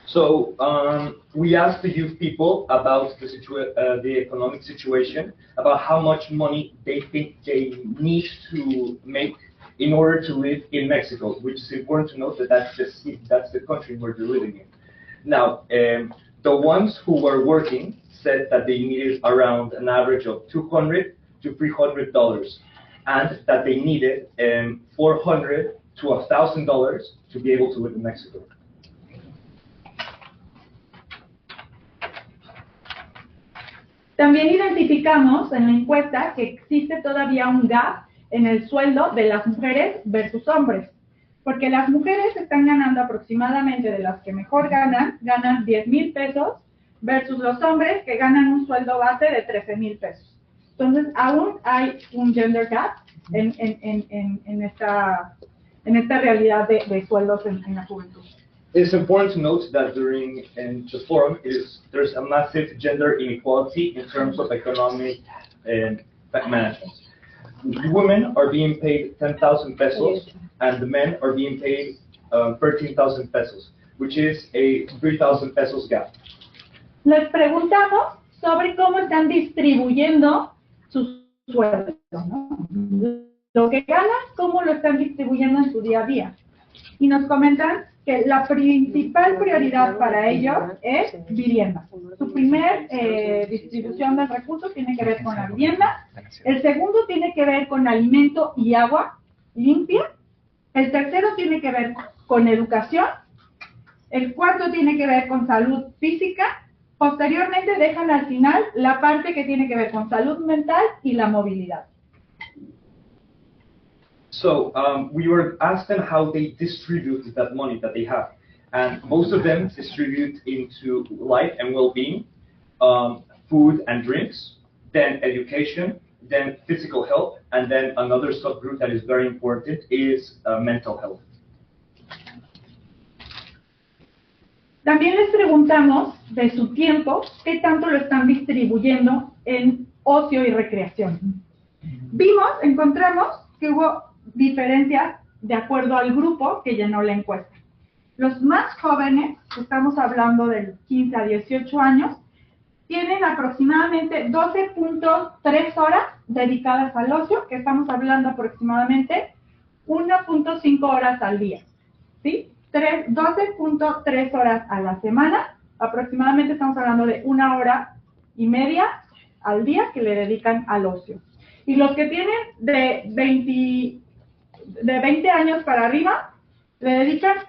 So we asked the youth people about the economic situation, about how much money they think they need to make in order to live in Mexico, which is important to note that that's the country where they're living in. Now, the ones who were working said that they needed around an average of $200 to $300, and that they needed $400 to $1,000 to be able to live in Mexico. También identificamos en la encuesta que existe todavía un gap en el sueldo de las mujeres versus hombres, porque las mujeres están ganando aproximadamente, de las que mejor ganan 10,000 pesos, versus los hombres que ganan un sueldo base de 13,000 pesos. Entonces, aún hay un gender gap en esta realidad de sueldos en la juventud. It's important to note that during the forum there's a massive gender inequality in terms of economic and management. Women are being paid 10,000 pesos and the men are being paid 13,000 pesos, which is a 3,000 pesos gap. Les preguntamos sobre cómo están distribuyendo sus sueldos, ¿no? Lo que ganan, cómo lo están distribuyendo en su día a día. Y nos comentan que la principal prioridad para ellos es vivienda. Su primer distribución de recursos tiene que ver con la vivienda. El segundo tiene que ver con alimento y agua limpia. El tercero tiene que ver con educación. El cuarto tiene que ver con salud física. Posteriormente dejan al final la parte que tiene que ver con salud mental y la movilidad. So we were asked them how they distribute that money that they have, and most of them distribute into life and well-being, food and drinks, then education, then physical health, and then another subgroup that is very important is mental health. También les preguntamos de su tiempo, qué tanto lo están distribuyendo en ocio y recreación. Encontramos que hubo diferencias de acuerdo al grupo que llenó la encuesta. Los más jóvenes, estamos hablando de 15 a 18 años, tienen aproximadamente 12.3 horas dedicadas al ocio, que estamos hablando aproximadamente 1.5 horas al día, ¿sí? 12.3 horas a la semana, aproximadamente estamos hablando de 1 hora y media al día que le dedican al ocio. Y los que tienen de 20 años para arriba, le dedican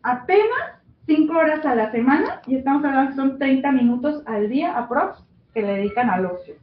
apenas 5 horas a la semana, y estamos hablando que son 30 minutos al día aprox que le dedican al ocio.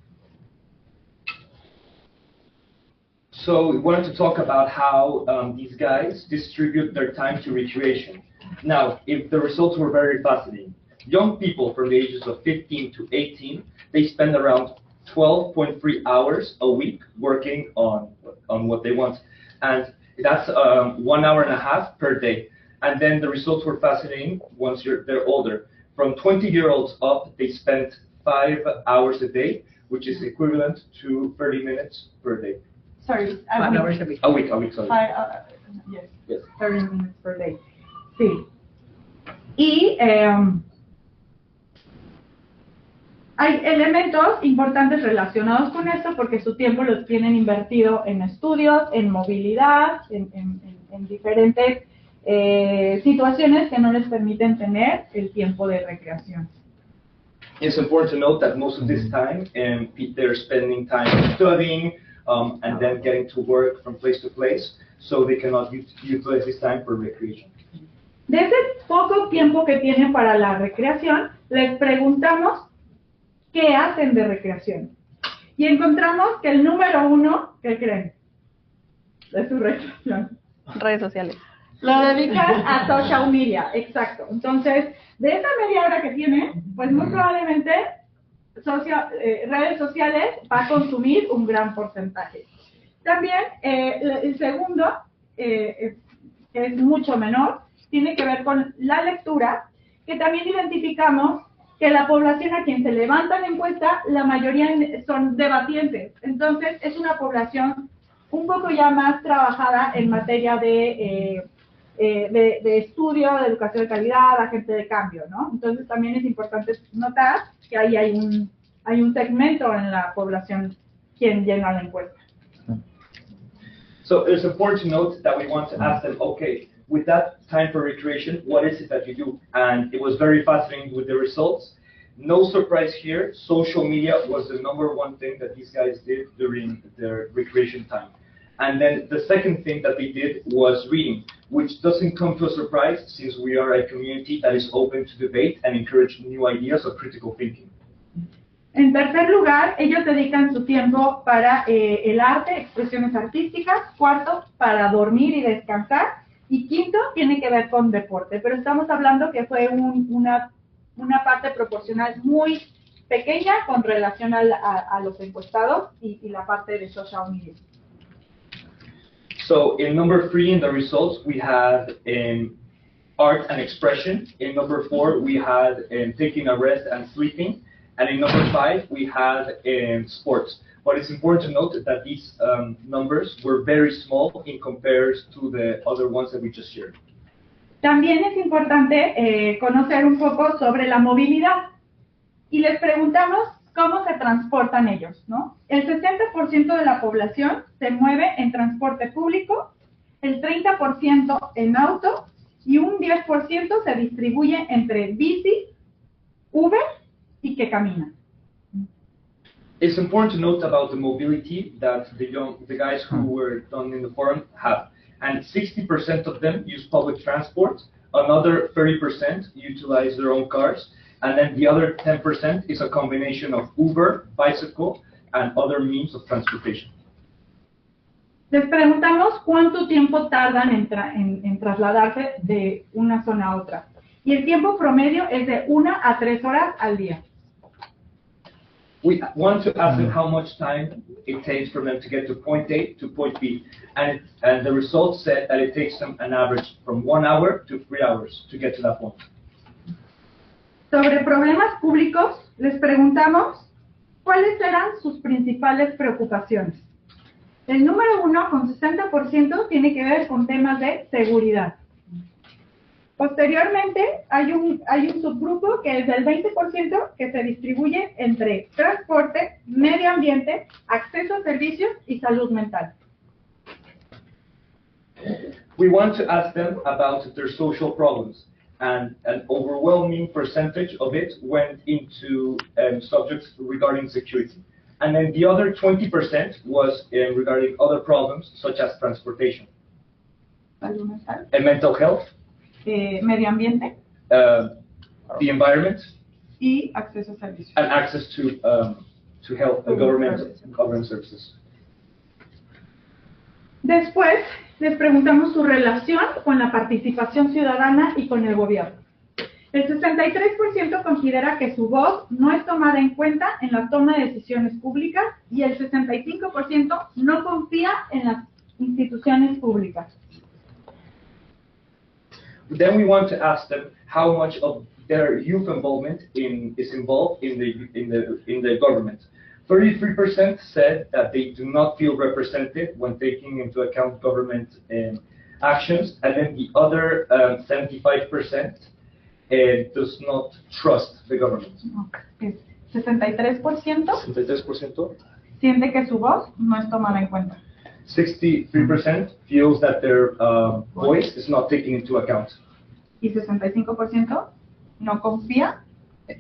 So we wanted to talk about how these guys distribute their time to recreation. Now, if the results were very fascinating. Young people from the ages of 15 to 18, they spend around 12.3 hours a week working on what they want. And that's 1 hour and a half per day. And then the results were fascinating once they're older. From 20-year-olds up, they spent 5 hours a day, which is equivalent to 30 minutes per day. Sorry, 5 hours a week. A week, sorry. Yes, 30 minutes per day. Sí. Y hay elementos importantes relacionados con esto porque su tiempo los tienen invertido en estudios, en movilidad, en diferentes situaciones que no les permiten tener el tiempo de recreación. It's important to note that most of this time they're spending time studying and then getting to work from place to place, so they cannot utilize this time for recreation. De ese poco tiempo que tienen para la recreación, les preguntamos qué hacen de recreación. Y encontramos que el número 1, ¿qué creen? De su recreación. Redes sociales. Lo dedican a social media, exacto. Entonces, de esa media hora que tiene, pues muy probablemente redes sociales va a consumir un gran porcentaje. También el segundo, que es mucho menor, tiene que ver con la lectura, que también identificamos que la población a quien se levanta la encuesta, la mayoría son debatientes. Entonces, es una población un poco ya más trabajada en materia de estudio, de educación de calidad, agente de cambio, ¿no? Entonces, también es importante notar que ahí hay un segmento en la población quien llena la encuesta. So it's important to note that we want to ask them, okay, with that time for recreation, what is it that you do? And it was very fascinating with the results. No surprise here, social media was the #1 thing that these guys did during their recreation time. And then the second thing that they did was reading, which doesn't come to a surprise since we are a community that is open to debate and encourage new ideas of critical thinking. En tercer lugar, ellos dedican su tiempo para el arte, expresiones artísticas. Cuarto, para dormir y descansar. Y quinto, tiene que ver con deporte. Pero estamos hablando que fue una parte proporcional muy pequeña con relación a los encuestados y la parte de social media. So in number 3 in the results, we had art and expression. In number 4, we had taking a rest and sleeping. And in number 5, we had sports. But it's important to note that these numbers were very small in comparison to the other ones that we just shared. También es importante conocer un poco sobre la movilidad. Y les preguntamos cómo se transportan ellos, ¿no? El 60% de la población se mueve en transporte público, el 30% en auto y un 10% se distribuye entre bici, Uber y que camina. It's important to note about the mobility that the guys who were done in the forum have. And 60% of them use public transport, another 30% utilize their own cars, and then the other 10% is a combination of Uber, bicycle, and other means of transportation. Les preguntamos cuánto tiempo tardan en trasladarse de una zona a otra. Y el tiempo promedio es de 1 a 3 horas al día. We want to ask them how much time it takes for them to get to point A to point B. And the results said that it takes them an average from 1 hour to 3 hours to get to that point. Sobre problemas públicos, les preguntamos cuáles eran sus principales preocupaciones. El número 1, con 60%, tiene que ver con temas de seguridad. Posteriormente, hay un subgrupo que es del 20% que se distribuye entre transporte, medio ambiente, acceso a servicios y salud mental. We want to ask them about their social problems, and an overwhelming percentage of it went into subjects regarding security. And then the other 20% was regarding other problems, such as transportation, Salud mental, and mental health, medio ambiente the environment, y acceso a servicios. and access to health and government services. Después, les preguntamos su relación con la participación ciudadana y con el gobierno. El 63% considera que su voz no es tomada en cuenta en la toma de decisiones públicas y el 65% no confía en las instituciones públicas. Then we want to ask them how much of their youth involvement is involved in the government. 33% said that they do not feel represented when taking into account government actions, and then the other 75% does not trust the government. Es 63% 63%. siente que su voz no es tomada en cuenta. 63% feels that their voice is not taken into account, Y 65% no confía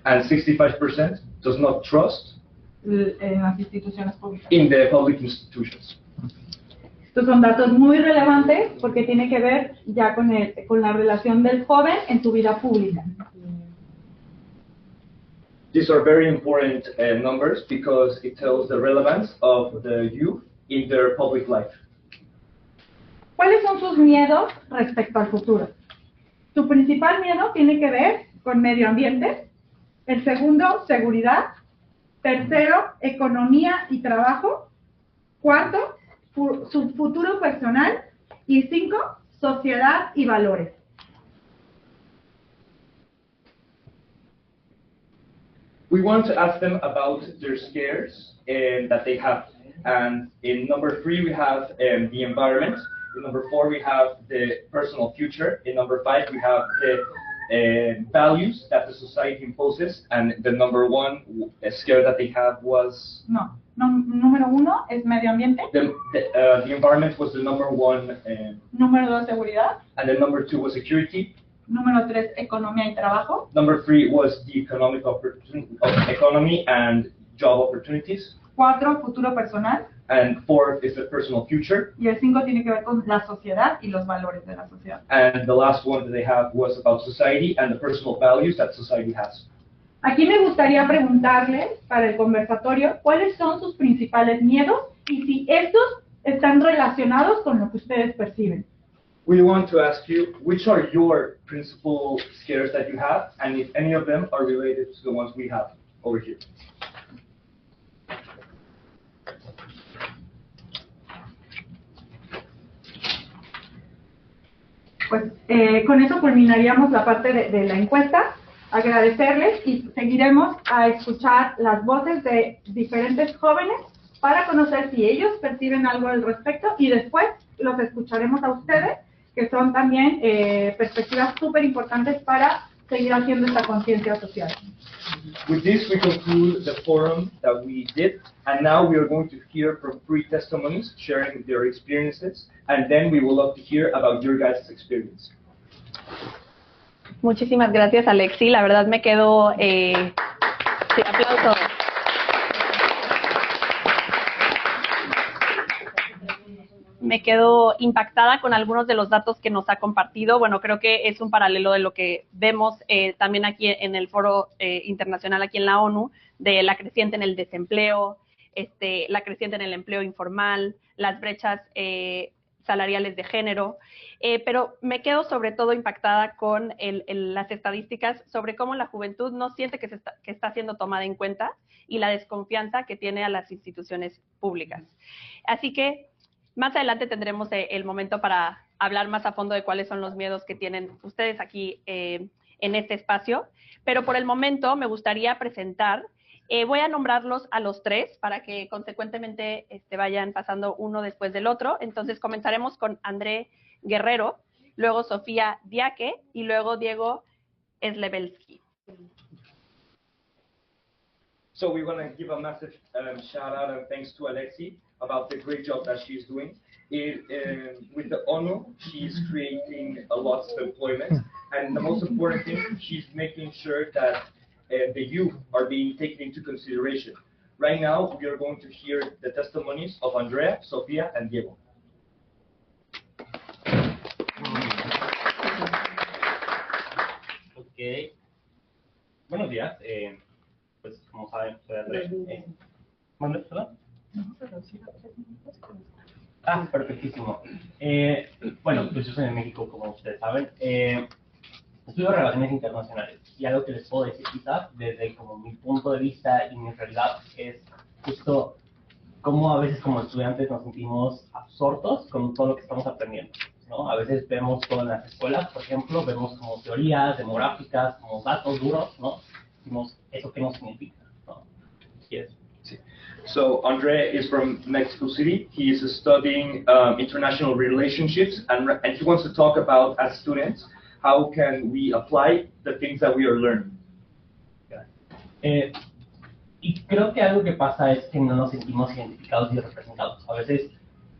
and 65% does not trust en las instituciones públicas. in the public institutions. Estos son datos muy relevantes porque tiene que ver ya con la relación del joven en su vida pública. These are very important numbers because it tells the relevance of the youth in their public life. ¿Cuáles son sus miedos respecto al futuro? Su principal miedo tiene que ver con medio ambiente, el segundo, seguridad, tercero, economía y trabajo, cuarto, su futuro personal y 5, sociedad y valores. We want to ask them about their scares that they have. And in number 3, we have the environment. In number 4, we have the personal future. In number 5, we have the values that the society imposes. And the number 1 scare that they have was... No, número 1 es medio ambiente. The environment was the number 1. Número 2, seguridad. And then number 2 was security. Número 3, economía y trabajo. Number 3 was the economy and job opportunities. 4, futuro personal. And 4 is the personal future. Y el 5 tiene que ver con la sociedad y los valores de la sociedad. And the last one that they have was about society and the personal values that society has. Aquí me gustaría preguntarles para el conversatorio cuáles son sus principales miedos y si estos están relacionados con lo que ustedes perciben. We want to ask you which are your principal scares that you have, and if any of them are related to the ones we have over here. Pues con eso culminaríamos la parte de la encuesta. Agradecerles y seguiremos a escuchar las voces de diferentes jóvenes para conocer si ellos perciben algo al respecto y después los escucharemos a ustedes, que son también perspectivas súper importantes para seguir haciendo esta conciencia social. With this, we conclude the forum that we did, and now we are going to hear from 3 testimonies sharing their experiences, and then we will love to hear about your guys' experience. Muchísimas gracias, Alexi. La verdad me quedo... sí, aplauso. Me quedo impactada con algunos de los datos que nos ha compartido. Bueno, creo que es un paralelo de lo que vemos también aquí en el foro internacional, aquí en la ONU, de la creciente en el desempleo, la creciente en el empleo informal, las brechas salariales de género, pero me quedo sobre todo impactada con las estadísticas sobre cómo la juventud no siente que está siendo tomada en cuenta y la desconfianza que tiene a las instituciones públicas. Así que más adelante tendremos el momento para hablar más a fondo de cuáles son los miedos que tienen ustedes aquí en este espacio, pero por el momento me gustaría presentar, voy a nombrarlos a los 3 para que consecuentemente vayan pasando uno después del otro. Entonces comenzaremos con André Guerrero, luego Sofía Diaque y luego Diego Slebelski. So we want to give a massive shout out and thanks to Alexi about the great job that she's doing. With the ONU, she's creating a lot of employment, and the most important thing, she's making sure that the youth are being taken into consideration. Right now, we are going to hear the testimonies of Andrea, Sofía, and Diego. Ok. Buenos días. Pues como saben, soy Andrés. ¿Mande, perdón? Ah, perfectísimo. Bueno, pues yo soy de México, como ustedes saben. Estudio Relaciones Internacionales y algo que les puedo decir quizás desde como mi punto de vista y mi realidad es justo cómo a veces como estudiantes nos sentimos absortos con todo lo que estamos aprendiendo, ¿no? A veces vemos todo en las escuelas, por ejemplo, vemos como teorías demográficas, como datos duros, ¿no? Decimos, ¿eso qué nos significa? ¿No? Yes. So Andre is from Mexico City. He is studying international relationships, and he wants to talk about, as students, how can we apply the things that we are learning. Y creo que algo que pasa es que no nos sentimos identificados y representados. A veces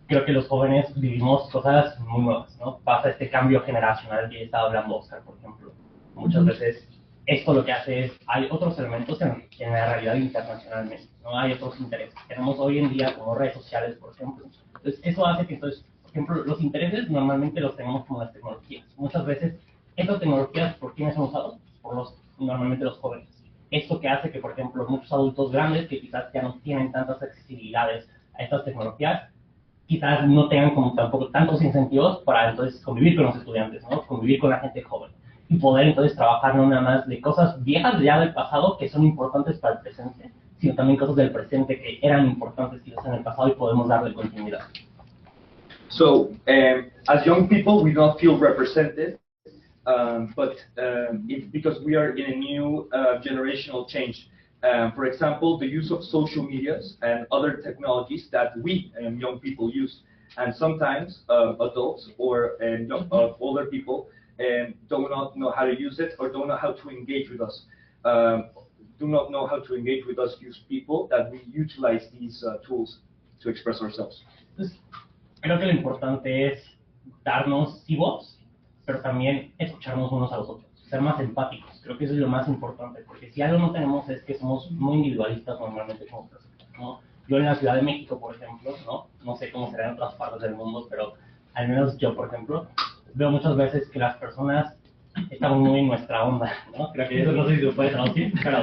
creo que los jóvenes vivimos cosas muy nuevas, ¿no? Pasa este cambio generacional que estaba hablando Oscar, por ejemplo. Muchas veces esto lo que hace es, hay otros elementos en la realidad internacionalmente, ¿no? Hay otros intereses. Tenemos hoy en día como redes sociales, por ejemplo. Entonces, eso hace que, entonces, por ejemplo, los intereses normalmente los tenemos como las tecnologías. Muchas veces, estas tecnologías, ¿por quiénes son usadas? Normalmente los jóvenes. Esto que hace que, por ejemplo, muchos adultos grandes que quizás ya no tienen tantas accesibilidades a estas tecnologías, quizás no tengan como tampoco tantos incentivos para entonces convivir con los estudiantes, ¿no? Convivir con la gente joven. Y poder entonces trabajar no nada más de cosas viejas ya del pasado que son importantes para el presente, sino también cosas del presente que eran importantes quizás en el pasado y podemos darle continuidad. So, as young people, we don't feel represented, but it's because we are in a new generational change. For example, the use of social medias and other technologies that we young people use, and sometimes adults or older people do not know how to use it or don't know how to engage with us. Do not know how to engage with us youth people that we utilize these tools to express ourselves. Entonces, creo que lo importante es darnos sí voz, pero también escucharnos unos a los otros, ser más empáticos. Creo que eso es lo más importante, porque si algo no tenemos es que somos muy individualistas normalmente como personas, ¿no? Yo en la Ciudad de México, por ejemplo, no sé cómo será en otras partes del mundo, pero al menos yo, por ejemplo, veo muchas veces que las personas estamos muy en nuestra onda, ¿no? Creo que eso no sé si se puede traducir, pero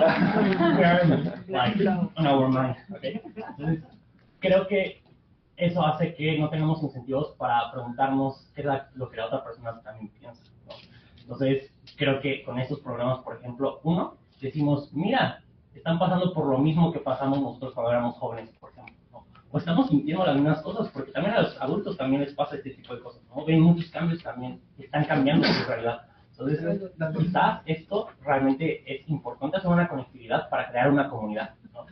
we're like on our mind, ¿okay? Entonces, creo que eso hace que no tengamos incentivos para preguntarnos qué es lo que la otra persona también piensa, ¿no? Entonces, creo que con estos programas, por ejemplo, uno, decimos, mira, están pasando por lo mismo que pasamos nosotros cuando éramos jóvenes, por ejemplo, ¿no? O estamos sintiendo las mismas cosas, porque también a los adultos también les pasa este tipo de cosas, ¿no? Ven muchos cambios también, están cambiando su realidad. Entonces, quizás esto realmente es importante hacer una conectividad para crear una comunidad, ¿no?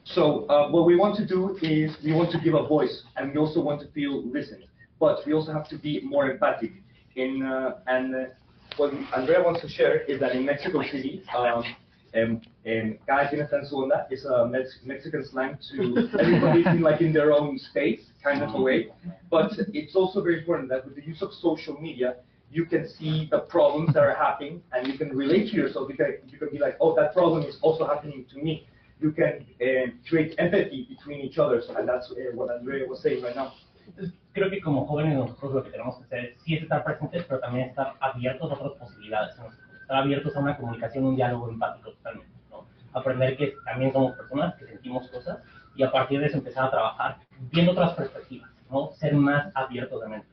So what we want to do is we want to give a voice, and we also want to feel listened. But we also have to be more empathic. What Andrea wants to share is that in Mexico City, cada quien está en su onda is a Mexican slang to everybody feel like in their own space, kind of a way. But it's also very important that with the use of social media, you can see the problems that are happening, and you can relate to yourself. You can be like, oh, that problem is also happening to me. You can create empathy between each other, and that's what Andrea was saying right now. Entonces, creo que como jóvenes nosotros lo que tenemos que hacer sí es estar presentes, pero también estar abiertos a otras posibilidades, ¿no? Estar abiertos a una comunicación, un diálogo empático totalmente, ¿no? Aprender que también somos personas, que sentimos cosas, y a partir de eso empezar a trabajar viendo otras perspectivas, ¿no? Ser más abiertos de mente.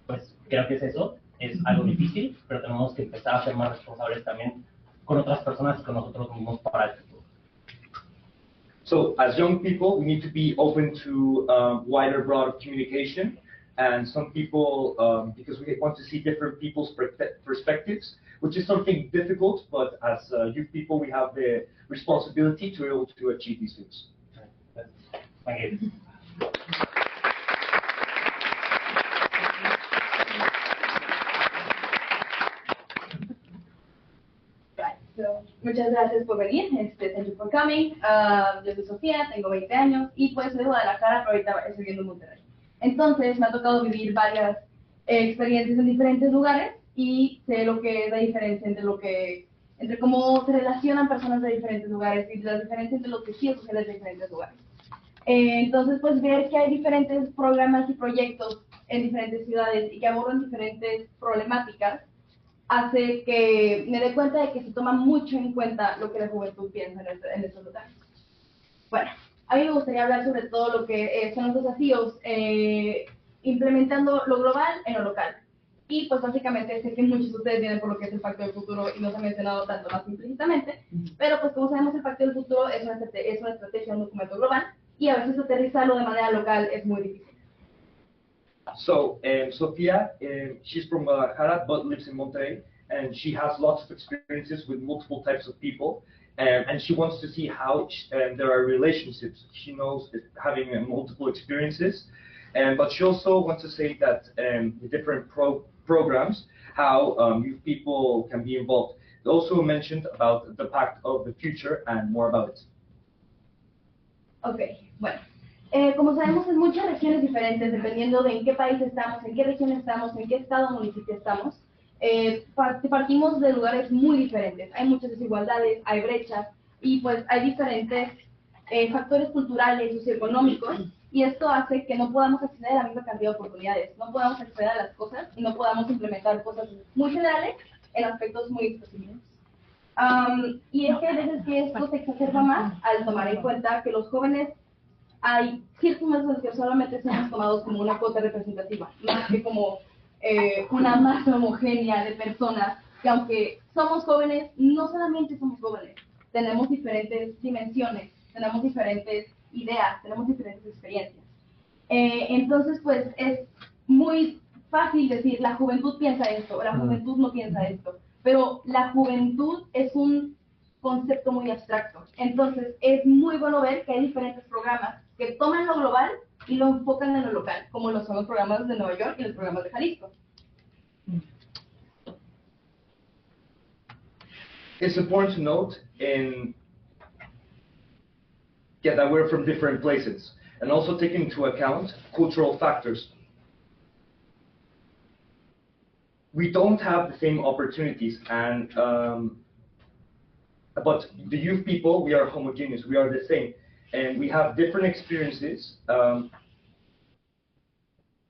Pues creo que es eso, es algo difícil, pero tenemos que empezar a ser más responsables también con otras personas y con nosotros mismos para el futuro. So as young people, we need to be open to wider, broad communication. And some people, because we want to see different people's perspectives, which is something difficult, but as youth people, we have the responsibility to be able to achieve these things. Thank you. So, muchas gracias por venir. Thank you for coming. Yo soy Sofía, tengo 20 años y pues soy de Guadalajara, pero ahorita estoy viviendo en Monterrey. Entonces me ha tocado vivir varias experiencias en diferentes lugares y sé lo que es la diferencia entre cómo se relacionan personas de diferentes lugares y la diferencia entre los tejidos sociales de diferentes lugares. Entonces, pues ver que hay diferentes programas y proyectos en diferentes ciudades y que abordan diferentes problemáticas hace que me dé cuenta de que se toma mucho en cuenta lo que la juventud piensa en estos lugares. Bueno, a mí me gustaría hablar sobre todo lo que son los desafíos implementando lo global en lo local. Y pues básicamente sé que muchos de ustedes vienen por lo que es el Pacto del Futuro y no se ha mencionado tanto más implícitamente, pero pues como sabemos el Pacto del Futuro es una estrategia, un documento global y a veces aterrizarlo de manera local es muy difícil. So, Sofia, she's from Guadalajara but lives in Monterrey, and she has lots of experiences with multiple types of people, and she wants to see how there are relationships. She knows that having multiple experiences, but she also wants to say that the different programs, how youth people can be involved. They also mentioned about the Pact of the Future and more about it. Okay, bueno. Como sabemos, en muchas regiones diferentes, dependiendo de en qué país estamos, en qué región estamos, en qué estado o municipio estamos, partimos de lugares muy diferentes. Hay muchas desigualdades, hay brechas y pues hay diferentes factores culturales, socioeconómicos, y esto hace que no podamos acceder a la misma cantidad de oportunidades, no podamos acceder a las cosas y no podamos implementar cosas muy generales en aspectos muy específicos. Y es que a veces que esto se exacerba más al tomar en cuenta que los jóvenes hay ciertos métodos que solamente son tomados como una cuota representativa, más que como una masa homogénea de personas que aunque somos jóvenes, no solamente somos jóvenes, tenemos diferentes dimensiones, tenemos diferentes ideas, tenemos diferentes experiencias. Entonces, pues es muy fácil decir, la juventud piensa esto, la juventud no piensa esto, pero la juventud es un concepto muy abstracto. Entonces, es muy bueno ver que hay diferentes programas que toman lo global y lo enfocan en lo local, como lo son los programas de Nueva York y los programas de Jalisco. It's important to note that we're from different places, and also take into account cultural factors. We don't have the same opportunities, and but the youth people, we are homogeneous, we are the same, and we have different experiences.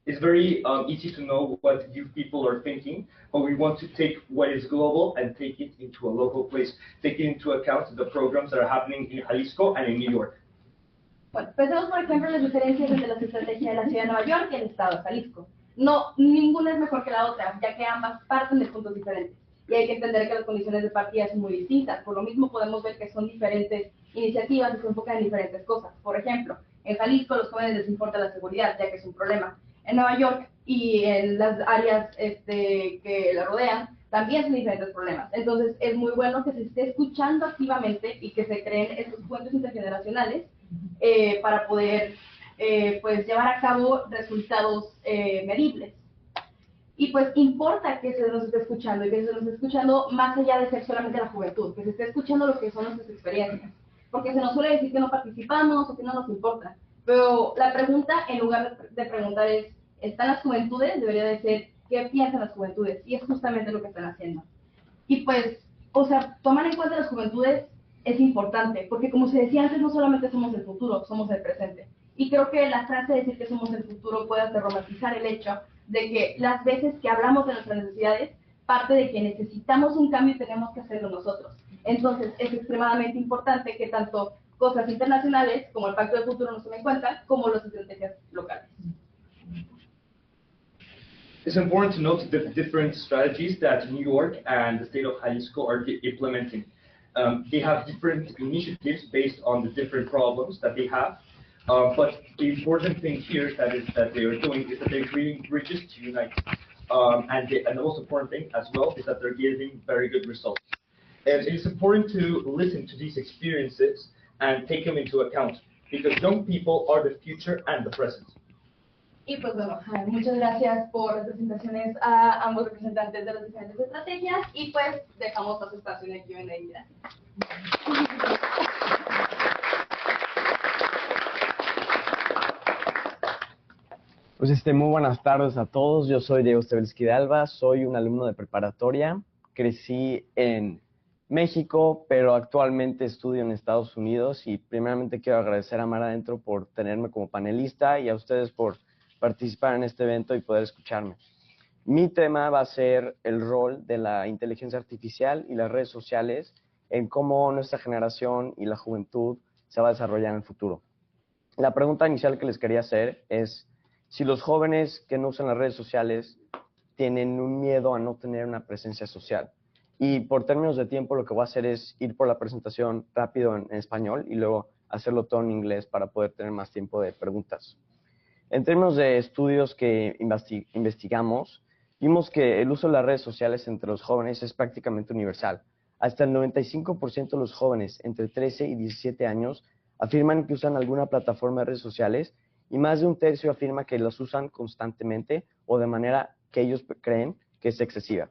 It's very easy to know what you people are thinking, but we want to take what is global and take it into a local place, taking into account the programs that are happening in Jalisco and in New York. Bueno, pensemos por ejemplo en las diferencias entre las estrategias de la ciudad de Nueva York y el estado de Jalisco. No, ninguna es mejor que la otra, ya que ambas parten de puntos diferentes. Y hay que entender que las condiciones de partida son muy distintas. Por lo mismo podemos ver que son diferentes iniciativas y se enfocan en diferentes cosas. Por ejemplo, en Jalisco a los jóvenes les importa la seguridad, ya que es un problema. En Nueva York y en las áreas que la rodean, también son diferentes problemas. Entonces es muy bueno que se esté escuchando activamente y que se creen estos puentes intergeneracionales para poder pues llevar a cabo resultados medibles. Y pues importa que se nos esté escuchando y que se nos esté escuchando más allá de ser solamente la juventud, que se esté escuchando lo que son nuestras experiencias. Porque se nos suele decir que no participamos o que no nos importa. Pero la pregunta, en lugar de preguntar ¿están las juventudes? Debería de ser, ¿qué piensan las juventudes? Y es justamente lo que están haciendo. Y pues, o sea, tomar en cuenta las juventudes es importante, porque como se decía antes, no solamente somos el futuro, somos el presente. Y creo que la frase de decir que somos el futuro puede hacer romantizar el hecho de que las veces que hablamos de nuestras necesidades, parte de que necesitamos un cambio y tenemos que hacerlo nosotros. Entonces, es extremadamente importante que tanto cosas internacionales, como el Pacto del Futuro, nos tomen en cuenta, como las estrategias locales. It's important to note the different strategies that New York and the state of Jalisco are implementing. They have different initiatives based on the different problems that they have. But the important thing here that they are doing is that they're creating bridges to unite. And the most important thing as well is that they're getting very good results. And it's important to listen to these experiences and take them into account, because young people are the future and the present. Y pues bueno, muchas gracias por las presentaciones a ambos representantes de las diferentes estrategias y pues dejamos los espacios de Q&A. Gracias. Pues muy buenas tardes a todos. Yo soy Diego Stebelski de Alba, soy un alumno de preparatoria. Crecí en México, pero actualmente estudio en Estados Unidos y primeramente quiero agradecer a Mar Adentro por tenerme como panelista y a ustedes por participar en este evento y poder escucharme. Mi tema va a ser el rol de la inteligencia artificial y las redes sociales en cómo nuestra generación y la juventud se va a desarrollar en el futuro. La pregunta inicial que les quería hacer es si los jóvenes que no usan las redes sociales tienen un miedo a no tener una presencia social. Y por términos de tiempo lo que voy a hacer es ir por la presentación rápido en español y luego hacerlo todo en inglés para poder tener más tiempo de preguntas. En términos de estudios que investigamos, vimos que el uso de las redes sociales entre los jóvenes es prácticamente universal. Hasta el 95% de los jóvenes entre 13 y 17 años afirman que usan alguna plataforma de redes sociales y más de un tercio afirma que las usan constantemente o de manera que ellos creen que es excesiva.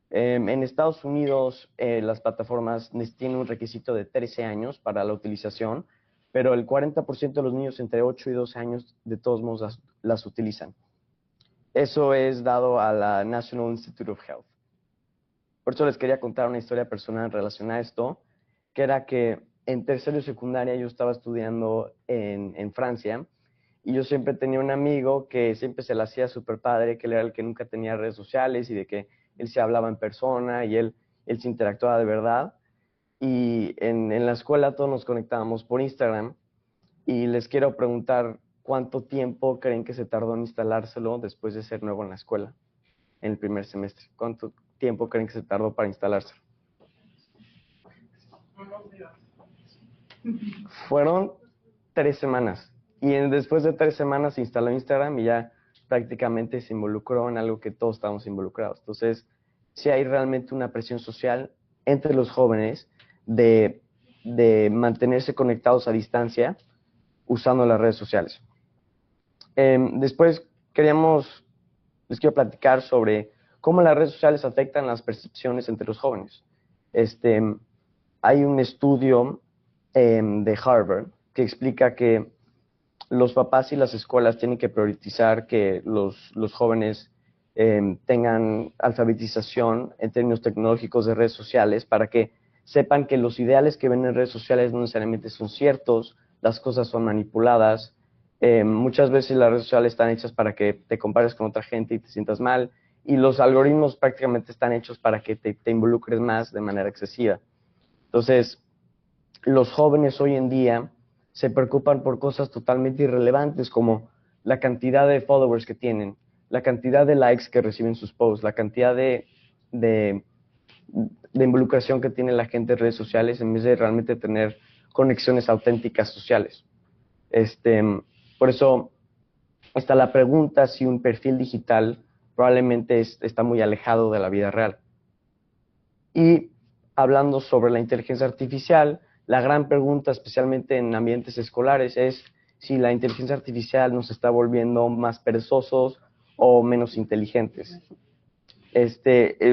En Estados Unidos, las plataformas tienen un requisito de 13 años para la utilización, pero el 40% de los niños entre 8 y 12 años de todos modos las utilizan. Eso es dado a la National Institute of Health. Por eso les quería contar una historia personal relacionada a esto, que era que en tercero y secundaria yo estaba estudiando en Francia y yo siempre tenía un amigo que siempre se le hacía súper padre, que él era el que nunca tenía redes sociales y de que él se hablaba en persona y él se interactuaba de verdad. Y en la escuela todos nos conectábamos por Instagram y les quiero preguntar cuánto tiempo creen que se tardó en instalárselo después de ser nuevo en la escuela, en el primer semestre. ¿Cuánto tiempo creen que se tardó para instalárselo? Fueron 3 semanas. Y después de 3 semanas se instaló Instagram y ya prácticamente se involucró en algo que todos estábamos involucrados. Entonces, sí hay realmente una presión social entre los jóvenes de mantenerse conectados a distancia usando las redes sociales. Después les quiero platicar sobre cómo las redes sociales afectan las percepciones entre los jóvenes. Hay un estudio de Harvard que explica que los papás y las escuelas tienen que priorizar que los jóvenes tengan alfabetización en términos tecnológicos de redes sociales para que sepan que los ideales que ven en redes sociales no necesariamente son ciertos, las cosas son manipuladas Muchas veces las redes sociales están hechas para que te compares con otra gente y te sientas mal, y los algoritmos prácticamente están hechos para que te involucres más de manera excesiva. Entonces, los jóvenes hoy en día se preocupan por cosas totalmente irrelevantes como la cantidad de followers que tienen, la cantidad de likes que reciben sus posts, la cantidad de involucración que tiene la gente en redes sociales en vez de realmente tener conexiones auténticas sociales. Por eso está la pregunta si un perfil digital probablemente está muy alejado de la vida real. Y hablando sobre la inteligencia artificial, la gran pregunta, especialmente en ambientes escolares, es si la inteligencia artificial nos está volviendo más perezosos o menos inteligentes.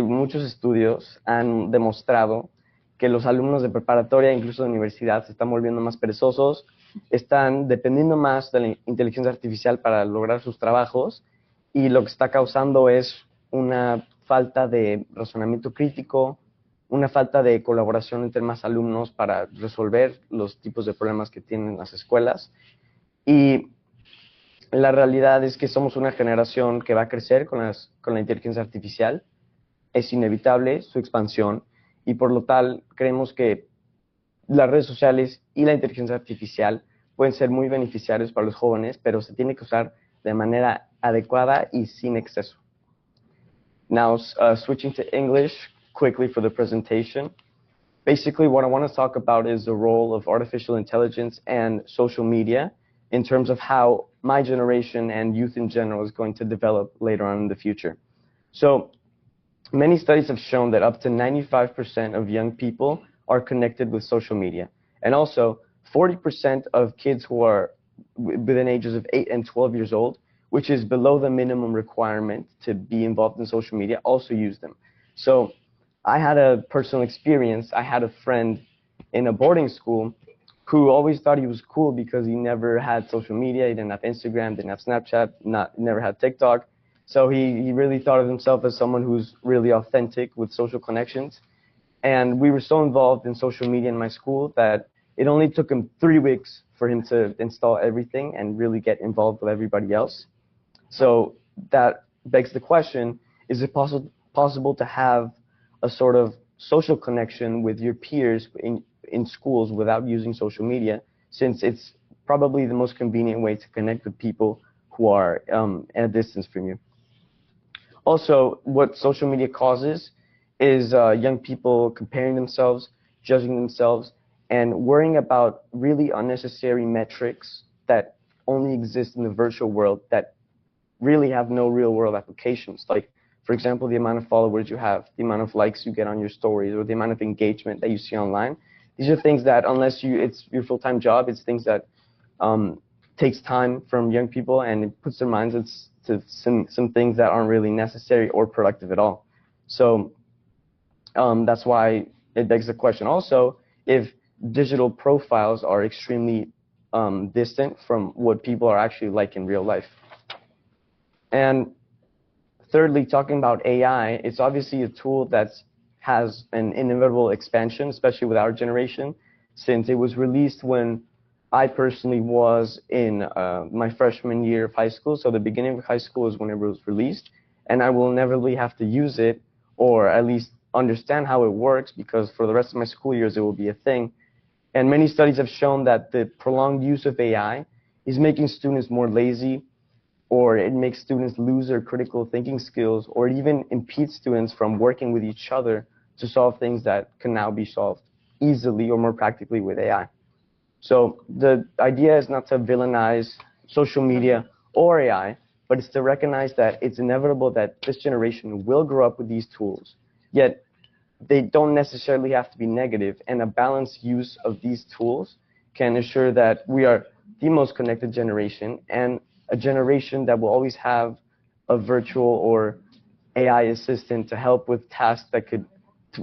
Muchos estudios han demostrado que los alumnos de preparatoria, incluso de universidad, se están volviendo más perezosos, están dependiendo más de la inteligencia artificial para lograr sus trabajos, y lo que está causando es una falta de razonamiento crítico, una falta de colaboración entre más alumnos para resolver los tipos de problemas que tienen las escuelas. Y la realidad es que somos una generación que va a crecer con la inteligencia artificial. Es inevitable su expansión, y por lo tal creemos que las redes sociales y la inteligencia artificial pueden ser muy beneficiarios para los jóvenes, pero se tiene que usar de manera adecuada y sin exceso. Now, switching to English quickly for the presentation. Basically, what I want to talk about is the role of artificial intelligence and social media in terms of how my generation and youth in general is going to develop later on in the future. So, many studies have shown that up to 95% of young people are connected with social media. And also, 40% of kids who are within ages of 8 and 12 years old, which is below the minimum requirement to be involved in social media, also use them. So, I had a personal experience. I had a friend in a boarding school who always thought he was cool because he never had social media. He didn't have Instagram, didn't have Snapchat, never had TikTok. So he really thought of himself as someone who's really authentic with social connections. And we were so involved in social media in my school that it only took him 3 weeks for him to install everything and really get involved with everybody else. So that begs the question, is it possible to have a sort of social connection with your peers in schools without using social media, since it's probably the most convenient way to connect with people who are at a distance from you? Also, what social media causes is young people comparing themselves, judging themselves, and worrying about really unnecessary metrics that only exist in the virtual world that really have no real-world applications. Like, for example, the amount of followers you have, the amount of likes you get on your stories, or the amount of engagement that you see online. These are things that, unless it's your full-time job, it's things that takes time from young people, and it puts their minds to some things that aren't really necessary or productive at all. So that's why it begs the question also, if digital profiles are extremely distant from what people are actually like in real life. And thirdly, talking about AI, it's obviously a tool that has an inevitable expansion, especially with our generation, since it was released when I personally was in my freshman year of high school. So the beginning of high school is when it was released, and I will inevitably have to use it, or at least understand how it works, because for the rest of my school years it will be a thing. And many studies have shown that the prolonged use of AI is making students more lazy, or it makes students lose their critical thinking skills, or it even impedes students from working with each other to solve things that can now be solved easily or more practically with AI. So the idea is not to villainize social media or AI, but it's to recognize that it's inevitable that this generation will grow up with these tools, yet they don't necessarily have to be negative, and a balanced use of these tools can ensure that we are the most connected generation, and a generation that will always have a virtual or AI assistant to help with tasks that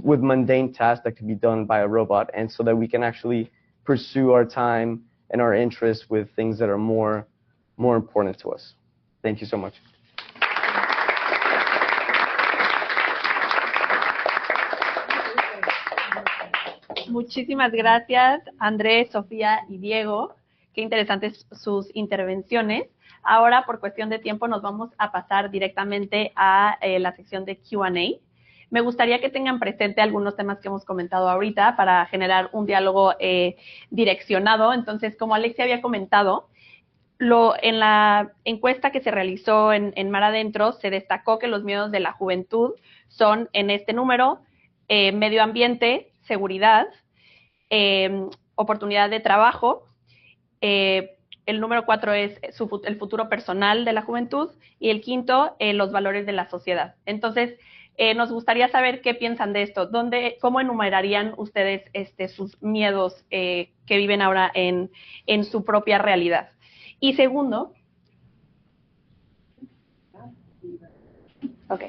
with mundane tasks that could be done by a robot, and so that we can actually pursue our time and our interests with things that are more important to us. Thank you so much. Muchísimas gracias, Andrés, Sofía y Diego. Qué interesantes sus intervenciones. Ahora, por cuestión de tiempo, nos vamos a pasar directamente a la sección de Q&A. Me gustaría que tengan presente algunos temas que hemos comentado ahorita para generar un diálogo direccionado. Entonces, como Alexia había comentado, en la encuesta que se realizó en Mar Adentro, se destacó que los miedos de la juventud son, en este número, medio ambiente, seguridad, oportunidad de trabajo. El número 4 es el futuro personal de la juventud y el quinto, los valores de la sociedad. Entonces, nos gustaría saber qué piensan de esto. ¿Cómo enumerarían ustedes sus miedos que viven ahora en su propia realidad? Y segundo, ok,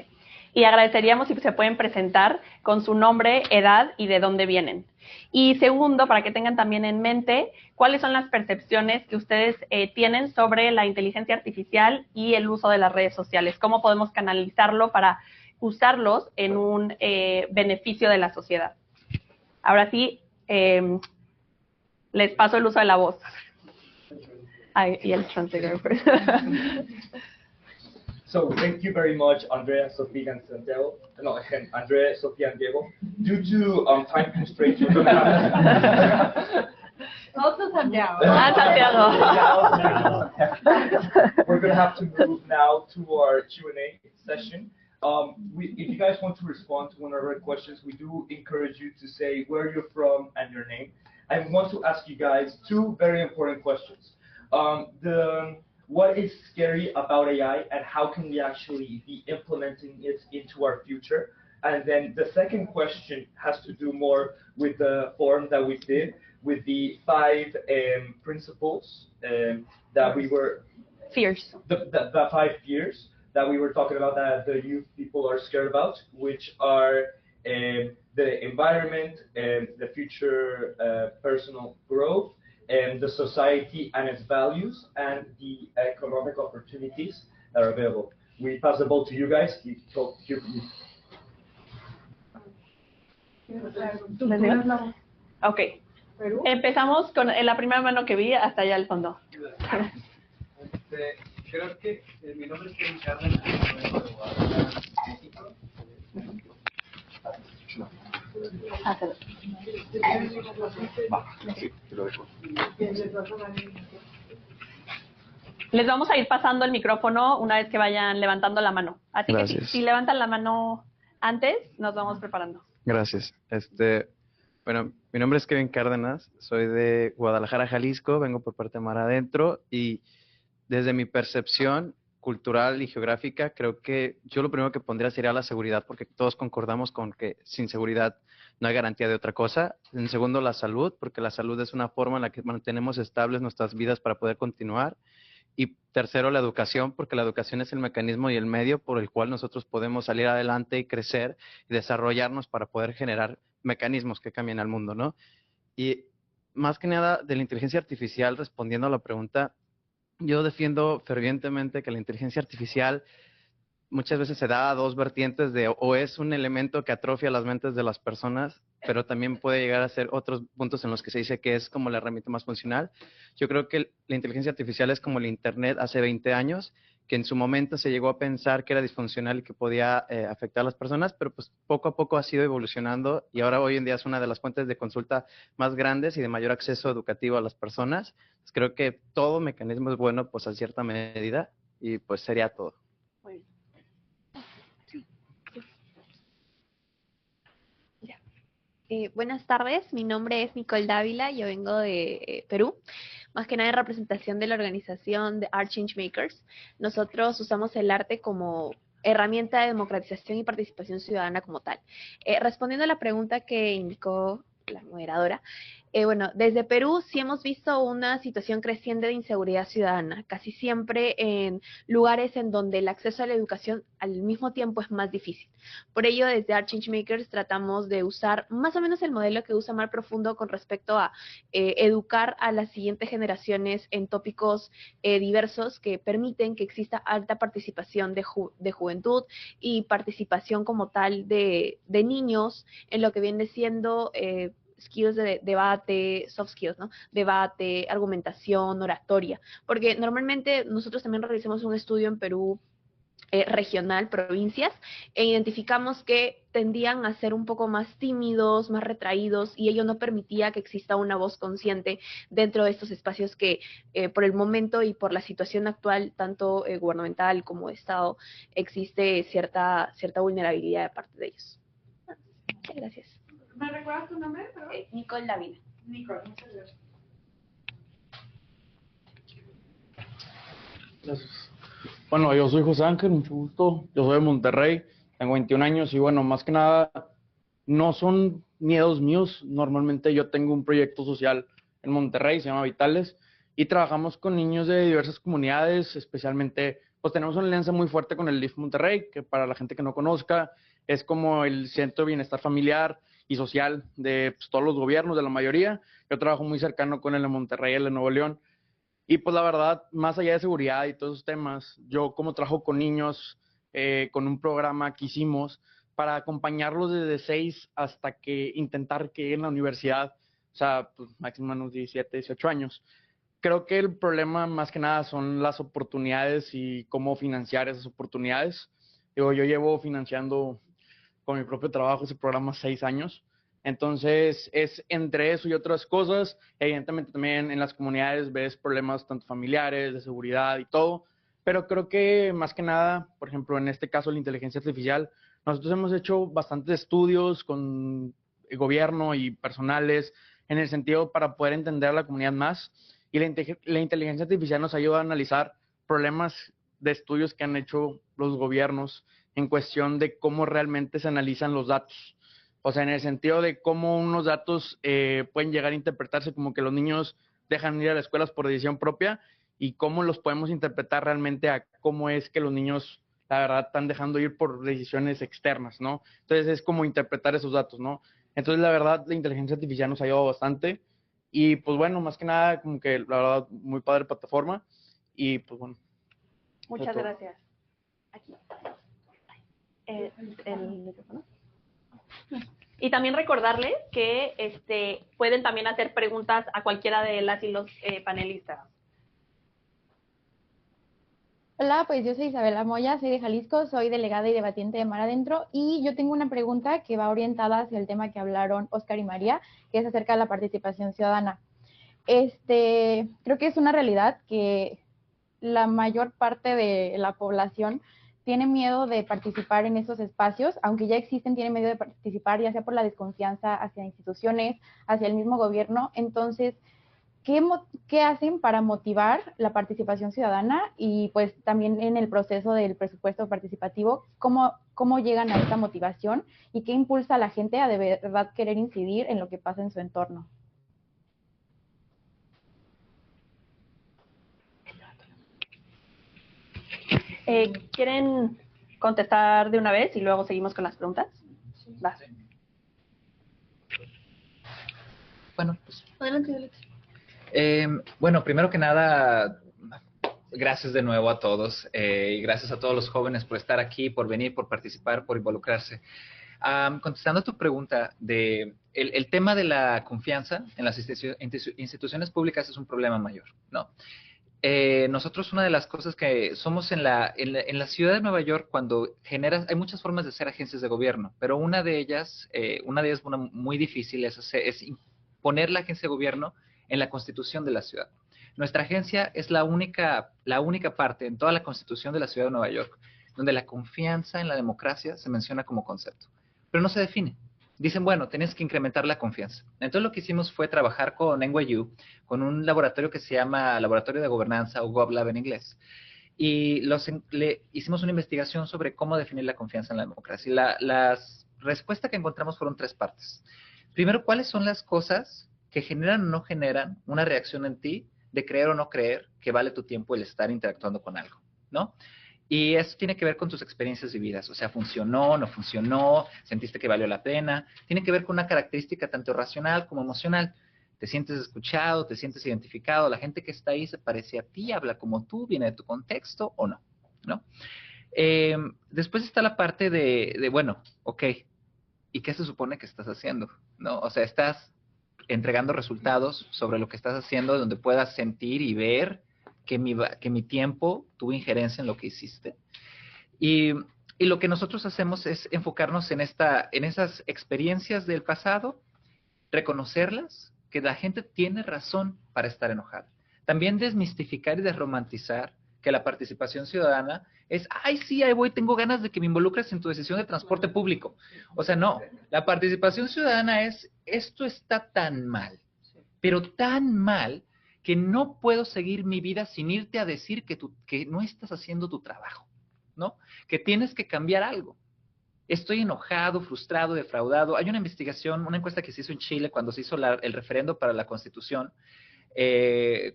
y agradeceríamos si se pueden presentar con su nombre, edad y de dónde vienen. Y segundo, para que tengan también en mente cuáles son las percepciones que ustedes tienen sobre la inteligencia artificial y el uso de las redes sociales. ¿Cómo podemos canalizarlo para usarlos en un beneficio de la sociedad? Ahora sí, les paso el uso de la voz. Y el translator. So thank you very much, Andrea, Sofia, and Santiago. No, Andrea, Sofia, and Diego. Due to time constraints, we're going to have Also Santiago. Santiago. we're going to have to move now to our Q&A session. If you guys want to respond to one of our questions, we do encourage you to say where you're from and your name. I want to ask you guys two very important questions. What is scary about AI and how can we actually be implementing it into our future? And then the second question has to do more with the forum that we did with the 5 principles that we were... Fears. The 5 fears that we were talking about that the youth people are scared about, which are the environment, the future personal growth, and the society and its values, and the economic opportunities that are available. We pass the ball to you guys. Ok. Empezamos con la primera mano que vi hasta allá al fondo. Creo que mi nombre es Kevin Cárdenas, vengo de Guadalajara, México. Les vamos a ir pasando el micrófono una vez que vayan levantando la mano. Así Gracias. que si levantan la mano antes, nos vamos preparando. Gracias. Bueno, mi nombre es Kevin Cárdenas, soy de Guadalajara, Jalisco, vengo por parte de Mar Adentro y desde mi percepción cultural y geográfica, creo que yo lo primero que pondría sería la seguridad, porque todos concordamos con que sin seguridad no hay garantía de otra cosa. En segundo, la salud, porque la salud es una forma en la que mantenemos estables nuestras vidas para poder continuar. Y tercero, la educación, porque la educación es el mecanismo y el medio por el cual nosotros podemos salir adelante y crecer y desarrollarnos para poder generar mecanismos que cambien al mundo, ¿no? Y más que nada de la inteligencia artificial, respondiendo a la pregunta, yo defiendo fervientemente que la inteligencia artificial muchas veces se da a dos vertientes de o es un elemento que atrofia las mentes de las personas, pero también puede llegar a ser otros puntos en los que se dice que es como la herramienta más funcional. Yo creo que la inteligencia artificial es como el Internet hace 20 años, que en su momento se llegó a pensar que era disfuncional y que podía afectar a las personas, pero pues poco a poco ha sido evolucionando y ahora hoy en día es una de las fuentes de consulta más grandes y de mayor acceso educativo a las personas. Pues creo que todo mecanismo es bueno pues a cierta medida y pues sería todo. Muy bien. Buenas tardes, mi nombre es Nicole Dávila, yo vengo de Perú, más que nada en representación de la organización de Art Changemakers. Nosotros usamos el arte como herramienta de democratización y participación ciudadana como tal. Respondiendo a la pregunta que indicó la moderadora, bueno, desde Perú sí hemos visto una situación creciente de inseguridad ciudadana, casi siempre en lugares en donde el acceso a la educación al mismo tiempo es más difícil. Por ello, desde Art Changemakers tratamos de usar más o menos el modelo que usa Mar Profundo con respecto a educar a las siguientes generaciones en tópicos diversos que permiten que exista alta participación de juventud y participación como tal de niños en lo que viene siendo skills de debate, soft skills, ¿no? Debate, argumentación, oratoria, porque normalmente nosotros también realizamos un estudio en Perú regional, provincias, e identificamos que tendían a ser un poco más tímidos, más retraídos, y ello no permitía que exista una voz consciente dentro de estos espacios que por el momento y por la situación actual, tanto gubernamental como de Estado, existe cierta vulnerabilidad de parte de ellos. Muchas gracias. ¿Me recuerdas tu nombre? Nicole Dávila. Nicole, muchas gracias. Gracias. Bueno, yo soy José Ángel, mucho gusto. Yo soy de Monterrey, tengo 21 años y bueno, más que nada, no son miedos míos. Normalmente yo tengo un proyecto social en Monterrey, se llama Vitales, y trabajamos con niños de diversas comunidades, especialmente, pues tenemos una alianza muy fuerte con el DIF Monterrey, que para la gente que no conozca, es como el centro de bienestar familiar y social de pues, todos los gobiernos, de la mayoría. Yo trabajo muy cercano con el de Monterrey y el de Nuevo León. Y pues la verdad, más allá de seguridad y todos esos temas, yo como trabajo con niños, con un programa que hicimos para acompañarlos desde 6 hasta que intentar que lleguen a la universidad, o sea, pues máximo unos 17, 18 años. Creo que el problema más que nada son las oportunidades y cómo financiar esas oportunidades. Digo, yo llevo financiando con mi propio trabajo ese programa 6 años. Entonces, es entre eso y otras cosas. Evidentemente también en las comunidades ves problemas tanto familiares, de seguridad y todo. Pero creo que más que nada, por ejemplo, en este caso la inteligencia artificial, nosotros hemos hecho bastantes estudios con el gobierno y personales en el sentido para poder entender a la comunidad más. Y la inteligencia artificial nos ayuda a analizar problemas de estudios que han hecho los gobiernos en cuestión de cómo realmente se analizan los datos. O sea, en el sentido de cómo unos datos pueden llegar a interpretarse como que los niños dejan ir a las escuelas por decisión propia y cómo los podemos interpretar realmente a cómo es que los niños, la verdad, están dejando ir por decisiones externas, ¿no? Entonces es como interpretar esos datos, ¿no? Entonces, la verdad, la inteligencia artificial nos ha ayudado bastante y pues bueno, más que nada, como que la verdad, muy padre plataforma y pues bueno. Muchas gracias. Aquí. El micrófono. Y también recordarles que pueden también hacer preguntas a cualquiera de las y los panelistas. Hola, pues yo soy Isabela Moya, soy de Jalisco, soy delegada y debatiente de Mar Adentro y yo tengo una pregunta que va orientada hacia el tema que hablaron Óscar y María, que es acerca de la participación ciudadana. Creo que es una realidad que la mayor parte de la población tiene miedo de participar en esos espacios, aunque ya existen, tiene miedo de participar, ya sea por la desconfianza hacia instituciones, hacia el mismo gobierno. Entonces, ¿qué hacen para motivar la participación ciudadana? Y pues también en el proceso del presupuesto participativo, ¿cómo llegan a esta motivación? ¿Y qué impulsa a la gente a de verdad querer incidir en lo que pasa en su entorno? ¿Quieren contestar de una vez y luego seguimos con las preguntas? Va. Bueno, pues. Adelante. Bueno, primero que nada, gracias de nuevo a todos y gracias a todos los jóvenes por estar aquí, por venir, por participar, por involucrarse. Contestando a tu pregunta, el tema de la confianza en las instituciones públicas es un problema mayor, ¿no? Nosotros una de las cosas que somos en la ciudad de Nueva York, cuando hay muchas formas de ser agencias de gobierno, pero una de ellas muy difícil, es poner la agencia de gobierno en la constitución de la ciudad. Nuestra agencia es la única parte en toda la constitución de la ciudad de Nueva York donde la confianza en la democracia se menciona como concepto, pero no se define. Dicen, bueno, tienes que incrementar la confianza. Entonces lo que hicimos fue trabajar con NYU, con un laboratorio que se llama Laboratorio de Gobernanza o GovLab en inglés. Y le hicimos una investigación sobre cómo definir la confianza en la democracia. Y la respuesta que encontramos fueron 3 partes. Primero, ¿cuáles son las cosas que generan o no generan una reacción en ti de creer o no creer que vale tu tiempo el estar interactuando con algo, ¿no? Y eso tiene que ver con tus experiencias vividas, o sea, funcionó, no funcionó, sentiste que valió la pena. Tiene que ver con una característica tanto racional como emocional. Te sientes escuchado, te sientes identificado, la gente que está ahí se parece a ti, habla como tú, viene de tu contexto o no, ¿no? Después está la parte de, bueno, ok, ¿y qué se supone que estás haciendo? ¿No? O sea, estás entregando resultados sobre lo que estás haciendo, donde puedas sentir y ver que mi tiempo tuvo injerencia en lo que hiciste. Y lo que nosotros hacemos es enfocarnos en esas experiencias del pasado, reconocerlas, que la gente tiene razón para estar enojada. También desmistificar y desromantizar que la participación ciudadana es, ay, sí, ahí voy, tengo ganas de que me involucres en tu decisión de transporte público. O sea, no, la participación ciudadana es, esto está tan mal, pero tan mal, que no puedo seguir mi vida sin irte a decir que no estás haciendo tu trabajo, ¿no? Que tienes que cambiar algo. Estoy enojado, frustrado, defraudado. Hay una investigación, una encuesta que se hizo en Chile cuando se hizo el referendo para la Constitución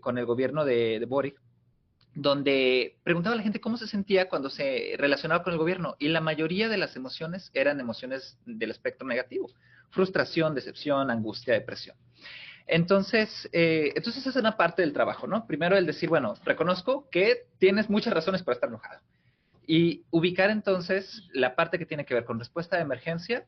con el gobierno de Boric, donde preguntaba a la gente cómo se sentía cuando se relacionaba con el gobierno, y la mayoría de las emociones eran emociones del espectro negativo: frustración, decepción, angustia, depresión. Entonces esa es una parte del trabajo, ¿no? Primero el decir, bueno, reconozco que tienes muchas razones para estar enojado, y ubicar entonces la parte que tiene que ver con respuesta de emergencia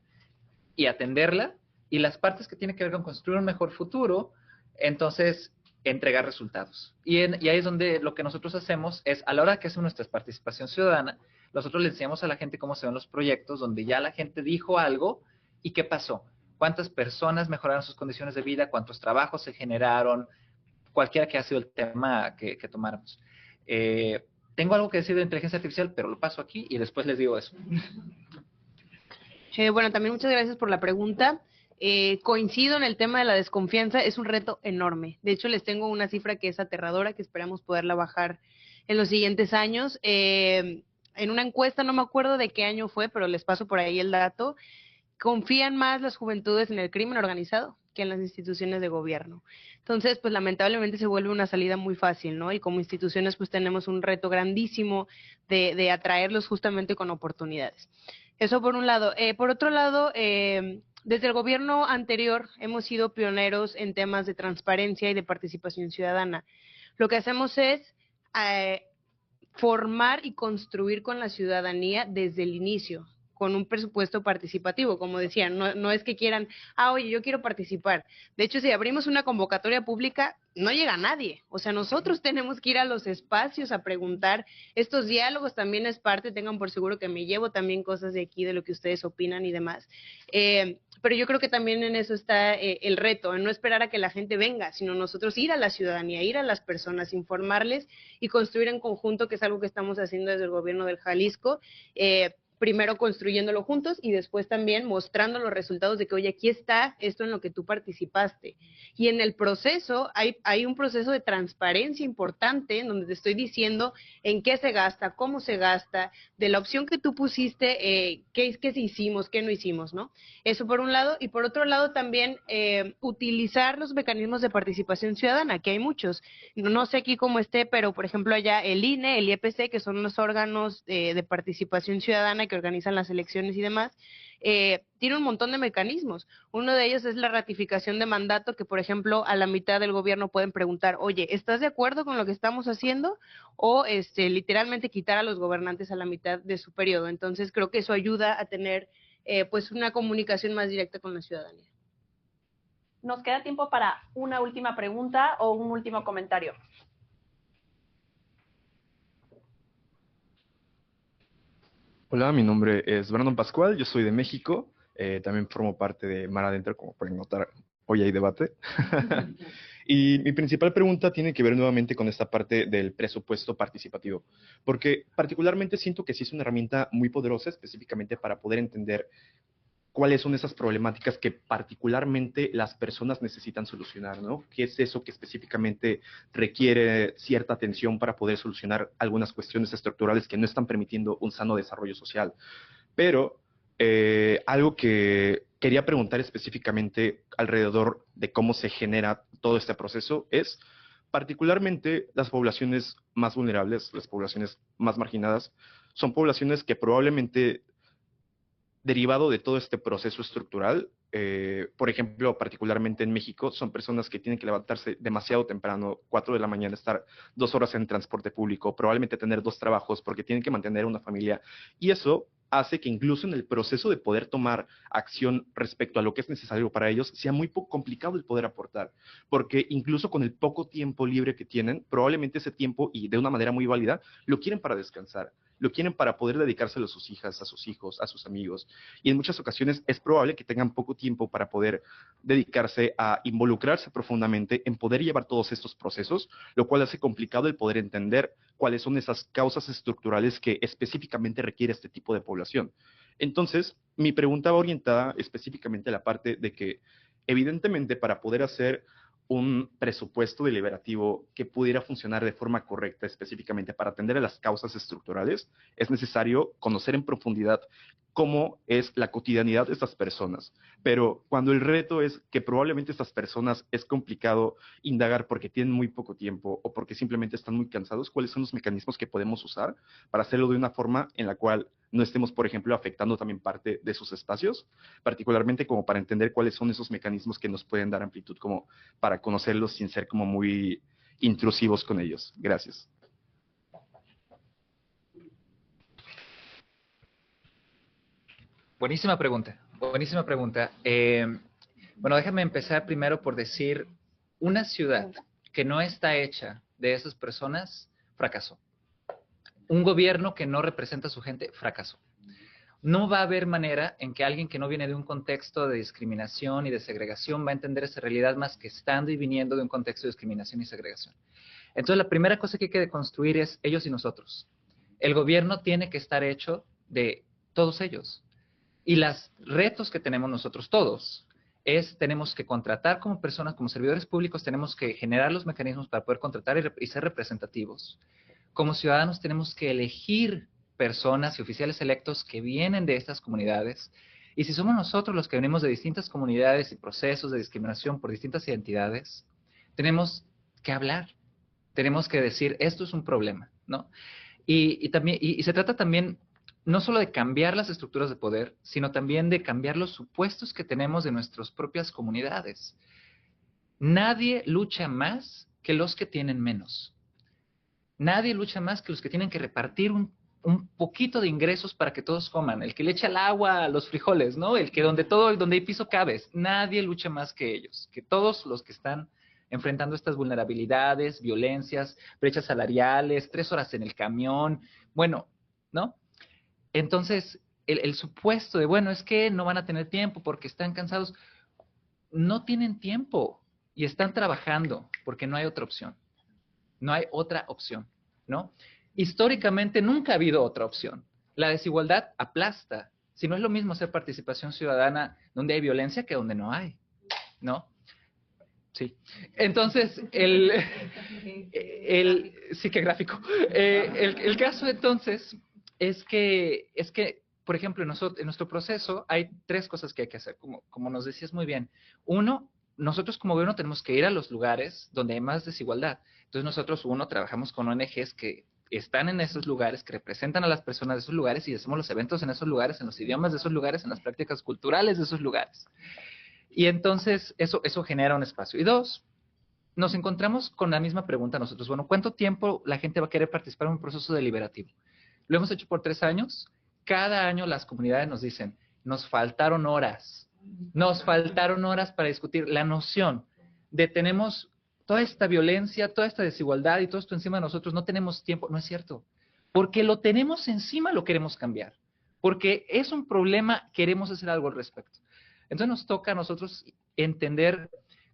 y atenderla, y las partes que tienen que ver con construir un mejor futuro, entonces entregar resultados. Y ahí es donde lo que nosotros hacemos es, a la hora que hacemos nuestra participación ciudadana, nosotros le enseñamos a la gente cómo se ven los proyectos, donde ya la gente dijo algo y qué pasó. Cuántas personas mejoraron sus condiciones de vida, cuántos trabajos se generaron, cualquiera que ha sido el tema que tomáramos. Tengo algo que decir de inteligencia artificial, pero lo paso aquí y después les digo eso. Bueno, también muchas gracias por la pregunta. Coincido en el tema de la desconfianza, es un reto enorme. De hecho, les tengo una cifra que es aterradora, que esperamos poderla bajar en los siguientes años. En una encuesta, no me acuerdo de qué año fue, pero les paso por ahí el dato, confían más las juventudes en el crimen organizado que en las instituciones de gobierno. Entonces, pues lamentablemente se vuelve una salida muy fácil, ¿no? Y como instituciones, pues tenemos un reto grandísimo de atraerlos justamente con oportunidades. Eso por un lado. Por otro lado, desde el gobierno anterior hemos sido pioneros en temas de transparencia y de participación ciudadana. Lo que hacemos es formar y construir con la ciudadanía desde el inicio, con un presupuesto participativo, como decía, no es que quieran, oye, yo quiero participar. De hecho, si abrimos una convocatoria pública, no llega nadie. O sea, nosotros tenemos que ir a los espacios a preguntar. Estos diálogos también es parte, tengan por seguro que me llevo también cosas de aquí, de lo que ustedes opinan y demás. Pero yo creo que también en eso está el reto, en no esperar a que la gente venga, sino nosotros ir a la ciudadanía, ir a las personas, informarles y construir en conjunto, que es algo que estamos haciendo desde el gobierno del Jalisco. Primero construyéndolo juntos y después también mostrando los resultados de que, oye, aquí está esto en lo que tú participaste. Y en el proceso hay un proceso de transparencia importante en donde te estoy diciendo en qué se gasta, cómo se gasta, de la opción que tú pusiste, qué hicimos, qué no hicimos, ¿no? Eso por un lado. Y por otro lado también utilizar los mecanismos de participación ciudadana, que hay muchos. No sé aquí cómo esté, pero por ejemplo allá el INE, el IEPC, que son los órganos de participación ciudadana que organizan las elecciones y demás, tiene un montón de mecanismos. Uno de ellos es la ratificación de mandato, que por ejemplo a la mitad del gobierno pueden preguntar, oye, ¿estás de acuerdo con lo que estamos haciendo? O literalmente quitar a los gobernantes a la mitad de su periodo. Entonces creo que eso ayuda a tener pues una comunicación más directa con la ciudadanía. Nos queda tiempo para una última pregunta o un último comentario. Hola, mi nombre es Brandon Pascual, yo soy de México, también formo parte de Mar Adentro, como pueden notar, hoy hay debate. Y mi principal pregunta tiene que ver nuevamente con esta parte del presupuesto participativo, porque particularmente siento que sí es una herramienta muy poderosa específicamente para poder entender cuáles son esas problemáticas que particularmente las personas necesitan solucionar, ¿no? ¿Qué es eso que específicamente requiere cierta atención para poder solucionar algunas cuestiones estructurales que no están permitiendo un sano desarrollo social? Pero algo que quería preguntar específicamente alrededor de cómo se genera todo este proceso es particularmente las poblaciones más vulnerables, las poblaciones más marginadas, son poblaciones que probablemente derivado de todo este proceso estructural, por ejemplo, particularmente en México, son personas que tienen que levantarse demasiado temprano, 4 de la mañana, estar 2 horas en transporte público, probablemente tener 2 trabajos porque tienen que mantener una familia. Y eso hace que incluso en el proceso de poder tomar acción respecto a lo que es necesario para ellos, sea muy complicado el poder aportar, porque incluso con el poco tiempo libre que tienen, probablemente ese tiempo, y de una manera muy válida, lo quieren para descansar, lo quieren para poder dedicárselo a sus hijas, a sus hijos, a sus amigos, y en muchas ocasiones es probable que tengan poco tiempo para poder dedicarse a involucrarse profundamente en poder llevar todos estos procesos, lo cual hace complicado el poder entender cuáles son esas causas estructurales que específicamente requiere este tipo de población. Entonces, mi pregunta va orientada específicamente a la parte de que, evidentemente, para poder hacer un presupuesto deliberativo que pudiera funcionar de forma correcta, específicamente para atender a las causas estructurales, es necesario conocer en profundidad cómo es la cotidianidad de estas personas. Pero cuando el reto es que probablemente estas personas es complicado indagar porque tienen muy poco tiempo o porque simplemente están muy cansados, ¿cuáles son los mecanismos que podemos usar para hacerlo de una forma en la cual no estemos, por ejemplo, afectando también parte de sus espacios, particularmente como para entender cuáles son esos mecanismos que nos pueden dar amplitud como para conocerlos sin ser como muy intrusivos con ellos? Gracias. Buenísima pregunta, buenísima pregunta. Bueno, déjame empezar primero por decir, una ciudad que no está hecha de esas personas, fracasó. Un gobierno que no representa a su gente, fracasó. No va a haber manera en que alguien que no viene de un contexto de discriminación y de segregación va a entender esa realidad más que estando y viniendo de un contexto de discriminación y segregación. Entonces, la primera cosa que hay que deconstruir es ellos y nosotros. El gobierno tiene que estar hecho de todos ellos. Y los retos que tenemos nosotros todos tenemos que contratar como personas, como servidores públicos, tenemos que generar los mecanismos para poder contratar y ser representativos. Como ciudadanos tenemos que elegir personas y oficiales electos que vienen de estas comunidades. Y si somos nosotros los que venimos de distintas comunidades y procesos de discriminación por distintas identidades, tenemos que hablar, tenemos que decir, esto es un problema, ¿no? Y se trata también no solo de cambiar las estructuras de poder, sino también de cambiar los supuestos que tenemos de nuestras propias comunidades. Nadie lucha más que los que tienen menos. Nadie lucha más que los que tienen que repartir un poquito de ingresos para que todos coman. El que le echa el agua a los frijoles, ¿no? El que donde hay piso cabes. Nadie lucha más que ellos, que todos los que están enfrentando estas vulnerabilidades, violencias, brechas salariales, 3 horas en el camión, bueno, ¿no? Entonces, el supuesto de, bueno, es que no van a tener tiempo porque están cansados, no tienen tiempo y están trabajando porque no hay otra opción. No hay otra opción, ¿no? Históricamente nunca ha habido otra opción. La desigualdad aplasta. Si no es lo mismo hacer participación ciudadana donde hay violencia que donde no hay, ¿no? Sí. Entonces, sí, qué gráfico. El caso entonces es que, por ejemplo, en nuestro proceso hay 3 cosas que hay que hacer, como nos decías muy bien. Uno, nosotros como gobierno tenemos que ir a los lugares donde hay más desigualdad. Entonces nosotros, trabajamos con ONGs que están en esos lugares, que representan a las personas de esos lugares y hacemos los eventos en esos lugares, en los idiomas de esos lugares, en las prácticas culturales de esos lugares. Y entonces eso genera un espacio. Y 2, nos encontramos con la misma pregunta nosotros. Bueno, ¿cuánto tiempo la gente va a querer participar en un proceso deliberativo? Lo hemos hecho por 3 años. Cada año las comunidades nos dicen, nos faltaron horas. Nos faltaron horas para discutir la noción de tenemos toda esta violencia, toda esta desigualdad y todo esto encima de nosotros, no tenemos tiempo. No es cierto. Porque lo tenemos encima, lo queremos cambiar. Porque es un problema, queremos hacer algo al respecto. Entonces nos toca a nosotros entender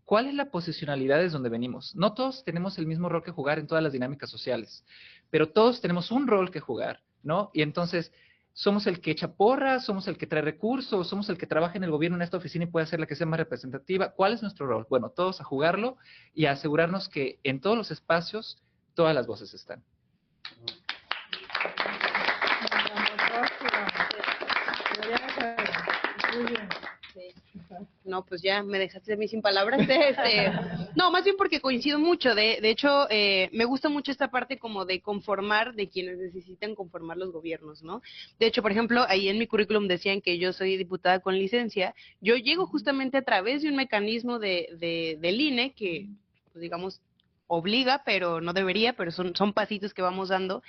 cuál es la posicionalidad desde donde venimos. No todos tenemos el mismo rol que jugar en todas las dinámicas sociales, pero todos tenemos un rol que jugar, ¿no? Y entonces somos el que echa porras, somos el que trae recursos, somos el que trabaja en el gobierno en esta oficina y puede ser la que sea más representativa. ¿Cuál es nuestro rol? Bueno, todos a jugarlo y a asegurarnos que en todos los espacios todas las voces están. No, pues ya me dejaste a mí sin palabras. No, más bien porque coincido mucho. De hecho, me gusta mucho esta parte como de conformar, de quienes necesitan conformar los gobiernos, ¿no? De hecho, por ejemplo, ahí en mi currículum decían que yo soy diputada con licencia. Yo llego justamente a través de un mecanismo del INE que, pues digamos, obliga, pero no debería, pero son pasitos que vamos dando,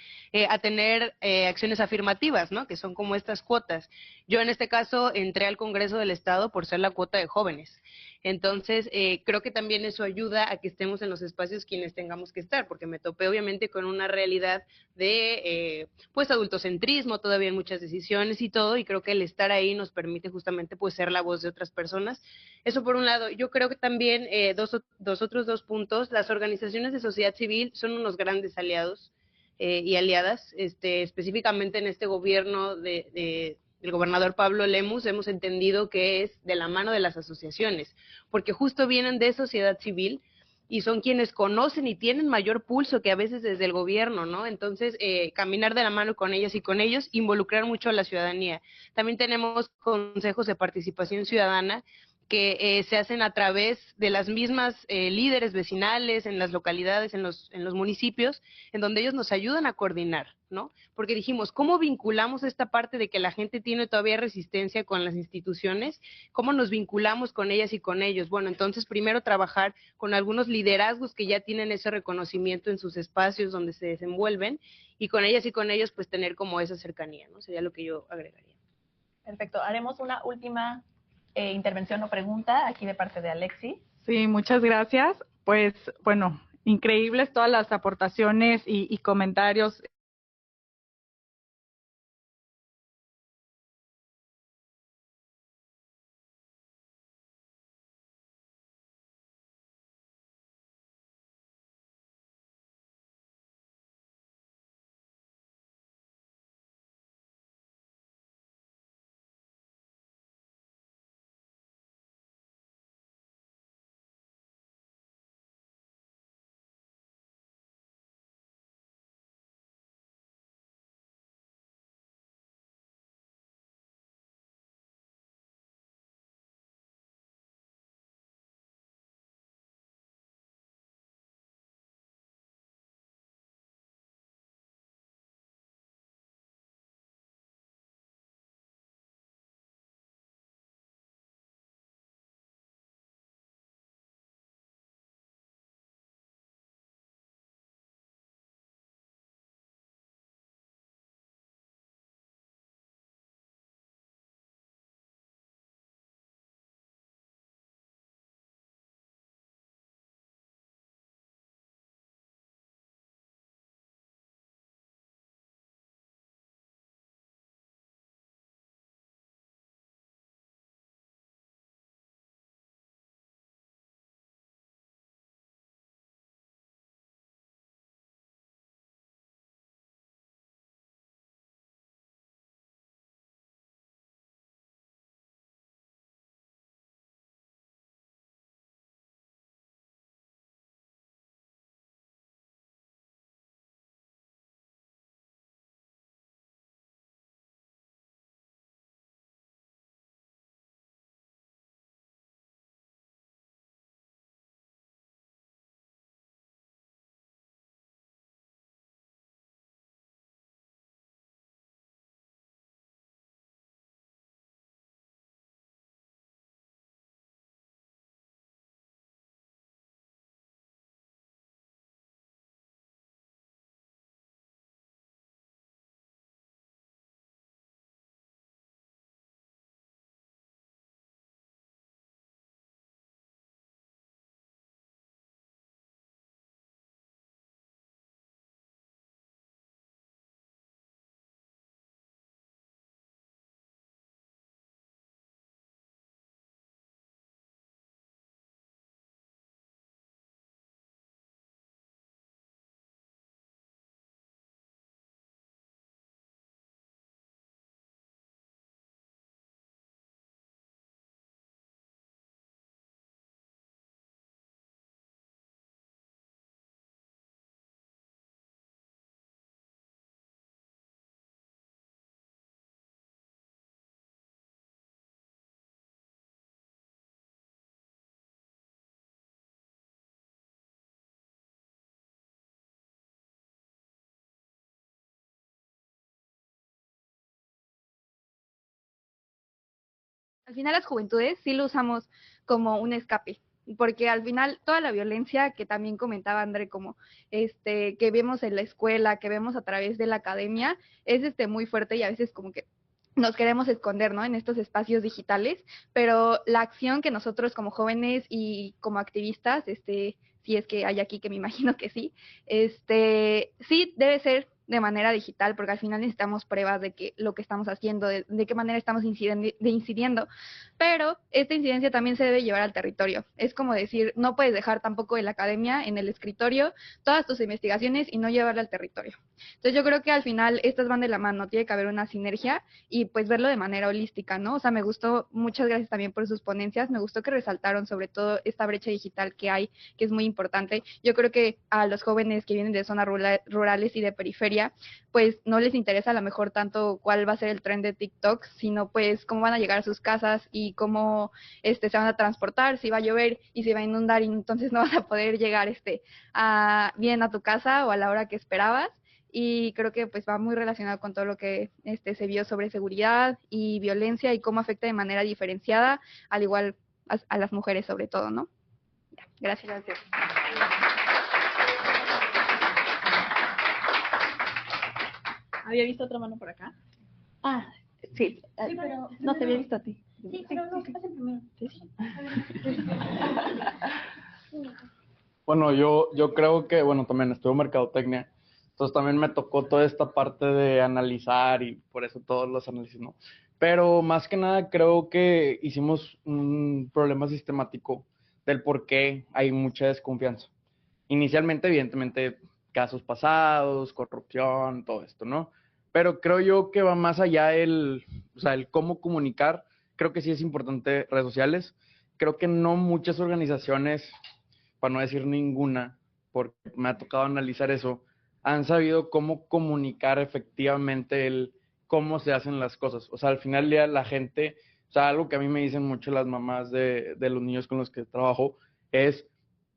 a tener acciones afirmativas, ¿no? Que son como estas cuotas. Yo en este caso entré al Congreso del Estado por ser la cuota de jóvenes. Entonces, creo que también eso ayuda a que estemos en los espacios quienes tengamos que estar, porque me topé obviamente con una realidad de, pues, adultocentrismo todavía en muchas decisiones y todo, y creo que el estar ahí nos permite justamente, pues, ser la voz de otras personas. Eso por un lado. Yo creo que también, otros dos puntos, las organizaciones de sociedad civil son unos grandes aliados y aliadas, específicamente en este gobierno del gobernador Pablo Lemus, hemos entendido que es de la mano de las asociaciones, porque justo vienen de sociedad civil y son quienes conocen y tienen mayor pulso que a veces desde el gobierno, ¿no? Entonces, caminar de la mano con ellas y con ellos, involucrar mucho a la ciudadanía. También tenemos consejos de participación ciudadana que se hacen a través de las mismas líderes vecinales en las localidades, en los municipios, en donde ellos nos ayudan a coordinar, ¿no? Porque dijimos, ¿cómo vinculamos esta parte de que la gente tiene todavía resistencia con las instituciones? ¿Cómo nos vinculamos con ellas y con ellos? Bueno, entonces primero trabajar con algunos liderazgos que ya tienen ese reconocimiento en sus espacios donde se desenvuelven, y con ellas y con ellos pues tener como esa cercanía, ¿no? Sería lo que yo agregaría. Perfecto. Haremos una última intervención o pregunta aquí de parte de Alexi. Sí, muchas gracias. Pues bueno, increíbles todas las aportaciones y comentarios. Al final las juventudes sí lo usamos como un escape, porque al final toda la violencia que también comentaba André, como que vemos en la escuela, que vemos a través de la academia, es muy fuerte y a veces como que nos queremos esconder, ¿no? En estos espacios digitales, pero la acción que nosotros como jóvenes y como activistas, si es que hay aquí, que me imagino que sí, sí debe ser de manera digital, porque al final necesitamos pruebas de que lo que estamos haciendo, de qué manera estamos incidiendo, pero esta incidencia también se debe llevar al territorio. Es como decir, no puedes dejar tampoco en la academia, en el escritorio, todas tus investigaciones y no llevarla al territorio. Entonces yo creo que al final estas van de la mano, tiene que haber una sinergia y pues verlo de manera holística, ¿no? O sea, me gustó, muchas gracias también por sus ponencias, me gustó que resaltaron sobre todo esta brecha digital que hay, que es muy importante. Yo creo que a los jóvenes que vienen de zonas rurales y de periferia, pues no les interesa a lo mejor tanto cuál va a ser el tren de TikTok, sino pues cómo van a llegar a sus casas y cómo se van a transportar, si va a llover y si va a inundar y entonces no vas a poder llegar bien a tu casa o a la hora que esperabas. Y creo que pues va muy relacionado con todo lo que se vio sobre seguridad y violencia y cómo afecta de manera diferenciada, al igual a las mujeres sobre todo, ¿no? Ya, gracias. Había visto otra mano por acá. Ah, sí. Pero, no, te había visto a ti. Sí, pero no, que pasen primero. Bueno, yo creo que, bueno, también estudio mercadotecnia, entonces también me tocó toda esta parte de analizar y por eso todos los análisis, ¿no? Pero más que nada creo que hicimos un problema sistemático del por qué hay mucha desconfianza. Inicialmente, evidentemente, casos pasados, corrupción, todo esto, ¿no? Pero creo yo que va más allá el cómo comunicar. Creo que sí es importante redes sociales. Creo que no muchas organizaciones, para no decir ninguna, porque me ha tocado analizar eso, han sabido cómo comunicar efectivamente cómo se hacen las cosas. O sea, al final del día la gente, o sea, algo que a mí me dicen mucho las mamás de los niños con los que trabajo es,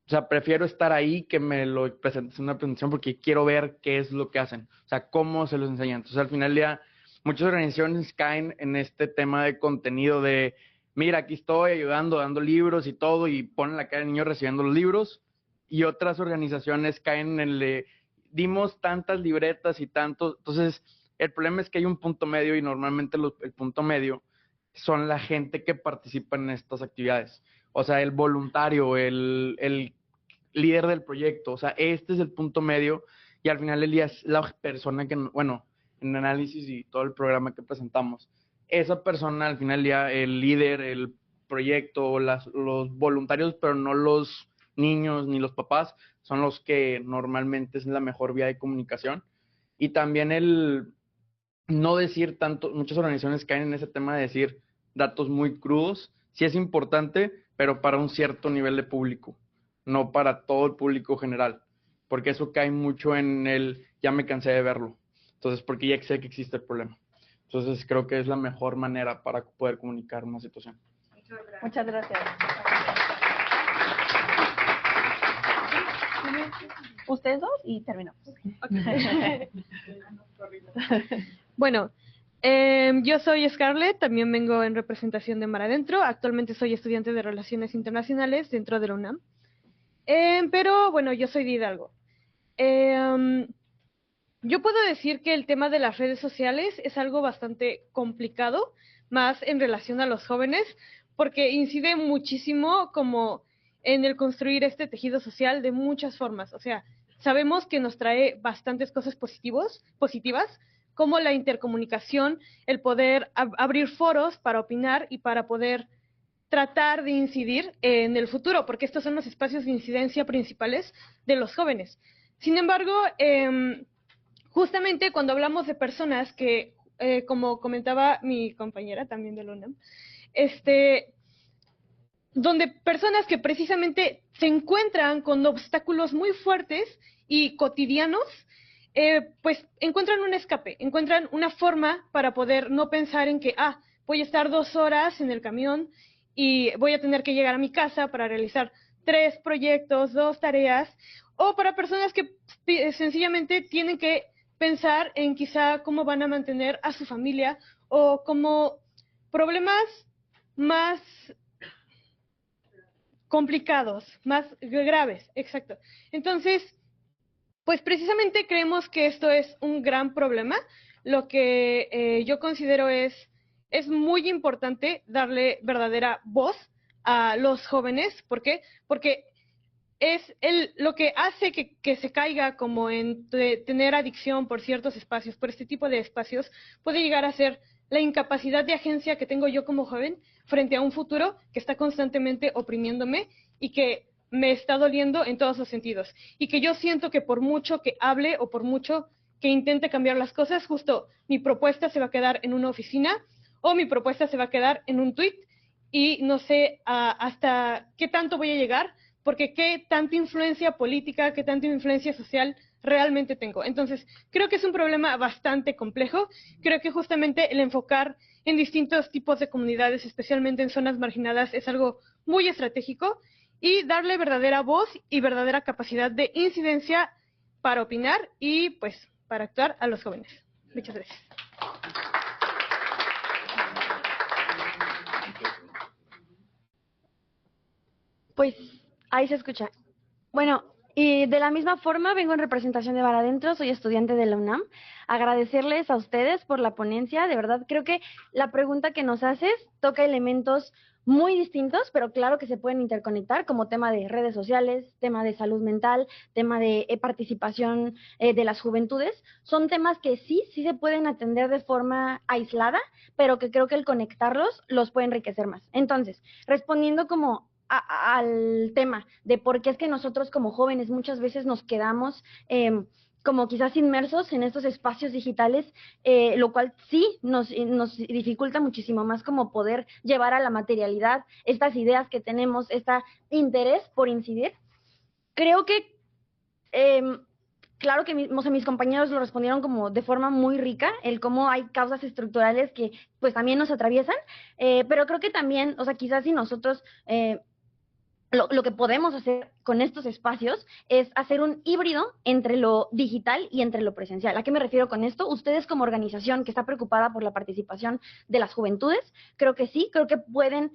o sea, prefiero estar ahí que me lo presentes en una presentación porque quiero ver qué es lo que hacen, o sea, cómo se los enseñan. Entonces, al final del día, muchas organizaciones caen en este tema de contenido de, mira, aquí estoy ayudando, dando libros y todo, y ponen la cara del niño recibiendo los libros, y otras organizaciones caen en el de, dimos tantas libretas y tantos. Entonces, el problema es que hay un punto medio y normalmente el punto medio son la gente que participa en estas actividades. O sea, el voluntario, el líder del proyecto. O sea, este es el punto medio y al final del día es la persona que, bueno, en análisis y todo el programa que presentamos, esa persona al final del día, el líder, el proyecto, los voluntarios, pero no los niños ni los papás, son los que normalmente es la mejor vía de comunicación. Y también el no decir tanto, muchas organizaciones caen en ese tema de decir datos muy crudos, sí es importante, pero para un cierto nivel de público, no para todo el público general, porque eso cae mucho en ya me cansé de verlo, entonces porque ya sé que existe el problema. Entonces creo que es la mejor manera para poder comunicar una situación. Muchas gracias. Ustedes dos y terminamos. Okay. Bueno, yo soy Scarlett, también vengo en representación de Mar Adentro. Actualmente soy estudiante de Relaciones Internacionales dentro de la UNAM. Pero bueno, yo soy de Hidalgo. Yo puedo decir que el tema de las redes sociales es algo bastante complicado, más en relación a los jóvenes, porque incide muchísimo como en el construir este tejido social de muchas formas. O sea, sabemos que nos trae bastantes cosas positivas, como la intercomunicación, el poder abrir foros para opinar y para poder tratar de incidir en el futuro, porque estos son los espacios de incidencia principales de los jóvenes. Sin embargo, justamente cuando hablamos de personas que, como comentaba mi compañera también de la UNAM, donde personas que precisamente se encuentran con obstáculos muy fuertes y cotidianos, pues encuentran un escape, encuentran una forma para poder no pensar en que, voy a estar 2 horas en el camión y voy a tener que llegar a mi casa para realizar 3 proyectos, 2 tareas, o para personas que sencillamente tienen que pensar en quizá cómo van a mantener a su familia o como problemas más complicados, más graves, exacto. Entonces, pues precisamente creemos que esto es un gran problema. Lo que yo considero es muy importante darle verdadera voz a los jóvenes. ¿Por qué? Porque es lo que hace que se caiga como en tener adicción por ciertos espacios, por este tipo de espacios, puede llegar a ser la incapacidad de agencia que tengo yo como joven frente a un futuro que está constantemente oprimiéndome y que me está doliendo en todos los sentidos. Y que yo siento que por mucho que hable o por mucho que intente cambiar las cosas, justo mi propuesta se va a quedar en una oficina o mi propuesta se va a quedar en un tuit y no sé hasta qué tanto voy a llegar, porque qué tanta influencia política, qué tanta influencia social realmente tengo. Entonces, creo que es un problema bastante complejo. Creo que justamente el enfocar en distintos tipos de comunidades, especialmente en zonas marginadas, es algo muy estratégico, y darle verdadera voz y verdadera capacidad de incidencia para opinar y, pues, para actuar a los jóvenes. Muchas gracias. Pues ahí se escucha. Bueno, y de la misma forma vengo en representación de Mar Adentro, soy estudiante de la UNAM. Agradecerles a ustedes por la ponencia, de verdad creo que la pregunta que nos haces toca elementos muy distintos, pero claro que se pueden interconectar, como tema de redes sociales, tema de salud mental, tema de participación de las juventudes. Son temas que sí se pueden atender de forma aislada, pero que creo que el conectarlos los puede enriquecer más. Entonces, respondiendo como al tema de por qué es que nosotros como jóvenes muchas veces nos quedamos como quizás inmersos en estos espacios digitales, lo cual sí nos dificulta muchísimo más como poder llevar a la materialidad estas ideas que tenemos, este interés por incidir. Creo que, claro que mis compañeros lo respondieron como de forma muy rica, el cómo hay causas estructurales que pues también nos atraviesan, pero creo que también, o sea, quizás si nosotros... Lo que podemos hacer con estos espacios es hacer un híbrido entre lo digital y entre lo presencial. ¿A qué me refiero con esto? Ustedes como organización que está preocupada por la participación de las juventudes, creo que sí, creo que pueden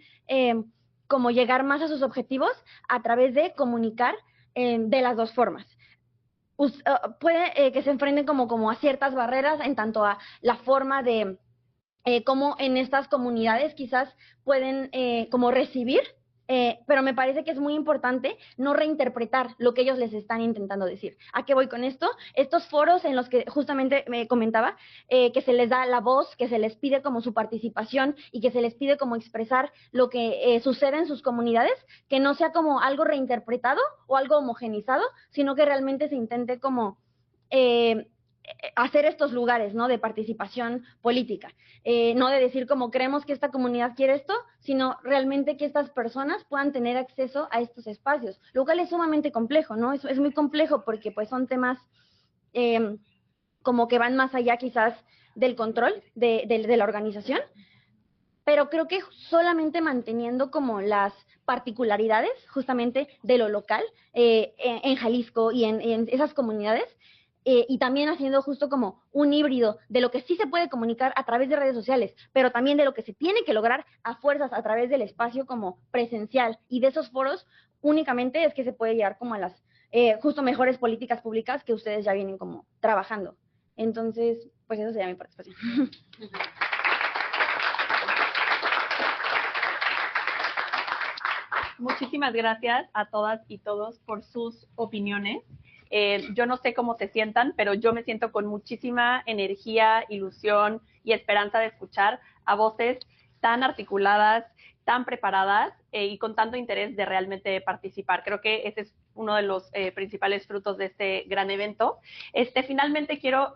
como llegar más a sus objetivos a través de comunicar de las dos formas. Puede que se enfrenten como a ciertas barreras en tanto a la forma de cómo en estas comunidades quizás pueden como recibir, pero me parece que es muy importante no reinterpretar lo que ellos les están intentando decir. ¿A qué voy con esto? Estos foros en los que justamente me comentaba que se les da la voz, que se les pide como su participación y que se les pide como expresar lo que sucede en sus comunidades, que no sea como algo reinterpretado o algo homogenizado, sino que realmente se intente como hacer estos lugares, ¿no?, de participación política, no de decir como creemos que esta comunidad quiere esto, sino realmente que estas personas puedan tener acceso a estos espacios, lo cual es sumamente complejo, ¿no? Es muy complejo porque pues son temas como que van más allá quizás del control de la organización, pero creo que solamente manteniendo como las particularidades justamente de lo local en Jalisco y en esas comunidades, y también haciendo justo como un híbrido de lo que sí se puede comunicar a través de redes sociales, pero también de lo que se tiene que lograr a fuerzas a través del espacio como presencial y de esos foros, únicamente es que se puede llegar como a las justo mejores políticas públicas que ustedes ya vienen como trabajando. Entonces, pues eso sería mi participación. Muchísimas gracias a todas y todos por sus opiniones. Yo no sé cómo se sientan, pero yo me siento con muchísima energía, ilusión y esperanza de escuchar a voces tan articuladas, tan preparadas y con tanto interés de realmente participar. Creo que ese es uno de los principales frutos de este gran evento. Finalmente quiero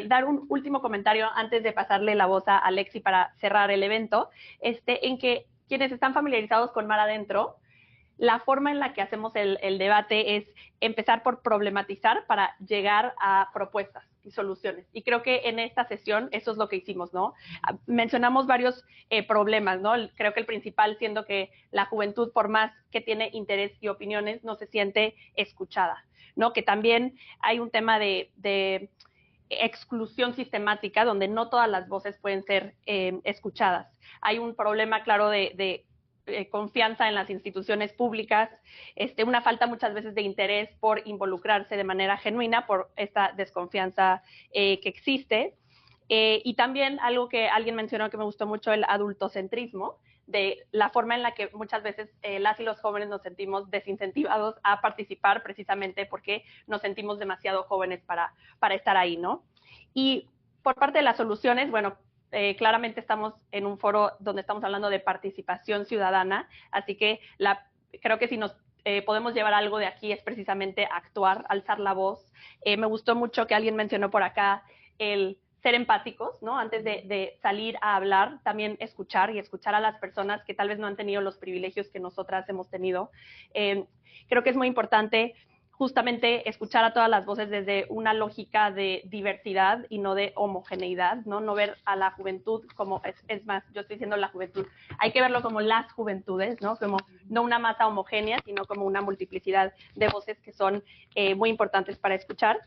dar un último comentario antes de pasarle la voz a Alexi para cerrar el evento, en que quienes están familiarizados con Mar Adentro, la forma en la que hacemos el debate es empezar por problematizar para llegar a propuestas y soluciones. Y creo que en esta sesión eso es lo que hicimos, ¿no? Mencionamos varios problemas, ¿no? Creo que el principal siendo que la juventud, por más que tiene interés y opiniones, no se siente escuchada, ¿no? Que también hay un tema de exclusión sistemática donde no todas las voces pueden ser escuchadas. Hay un problema claro de confianza en las instituciones públicas, una falta muchas veces de interés por involucrarse de manera genuina por esta desconfianza que existe. Y también algo que alguien mencionó que me gustó mucho, el adultocentrismo, de la forma en la que muchas veces las y los jóvenes nos sentimos desincentivados a participar precisamente porque nos sentimos demasiado jóvenes para estar ahí, ¿no? Y por parte de las soluciones, bueno, claramente estamos en un foro donde estamos hablando de participación ciudadana, así que creo que si nos podemos llevar algo de aquí es precisamente actuar, alzar la voz. Me gustó mucho que alguien mencionó por acá el ser empáticos, ¿no? Antes de salir a hablar, también escuchar y escuchar a las personas que tal vez no han tenido los privilegios que nosotras hemos tenido. Creo que es muy importante justamente escuchar a todas las voces desde una lógica de diversidad y no de homogeneidad, ¿no? No ver a la juventud como, es más, yo estoy diciendo la juventud, hay que verlo como las juventudes, ¿no? Como no una masa homogénea, sino como una multiplicidad de voces que son muy importantes para escuchar.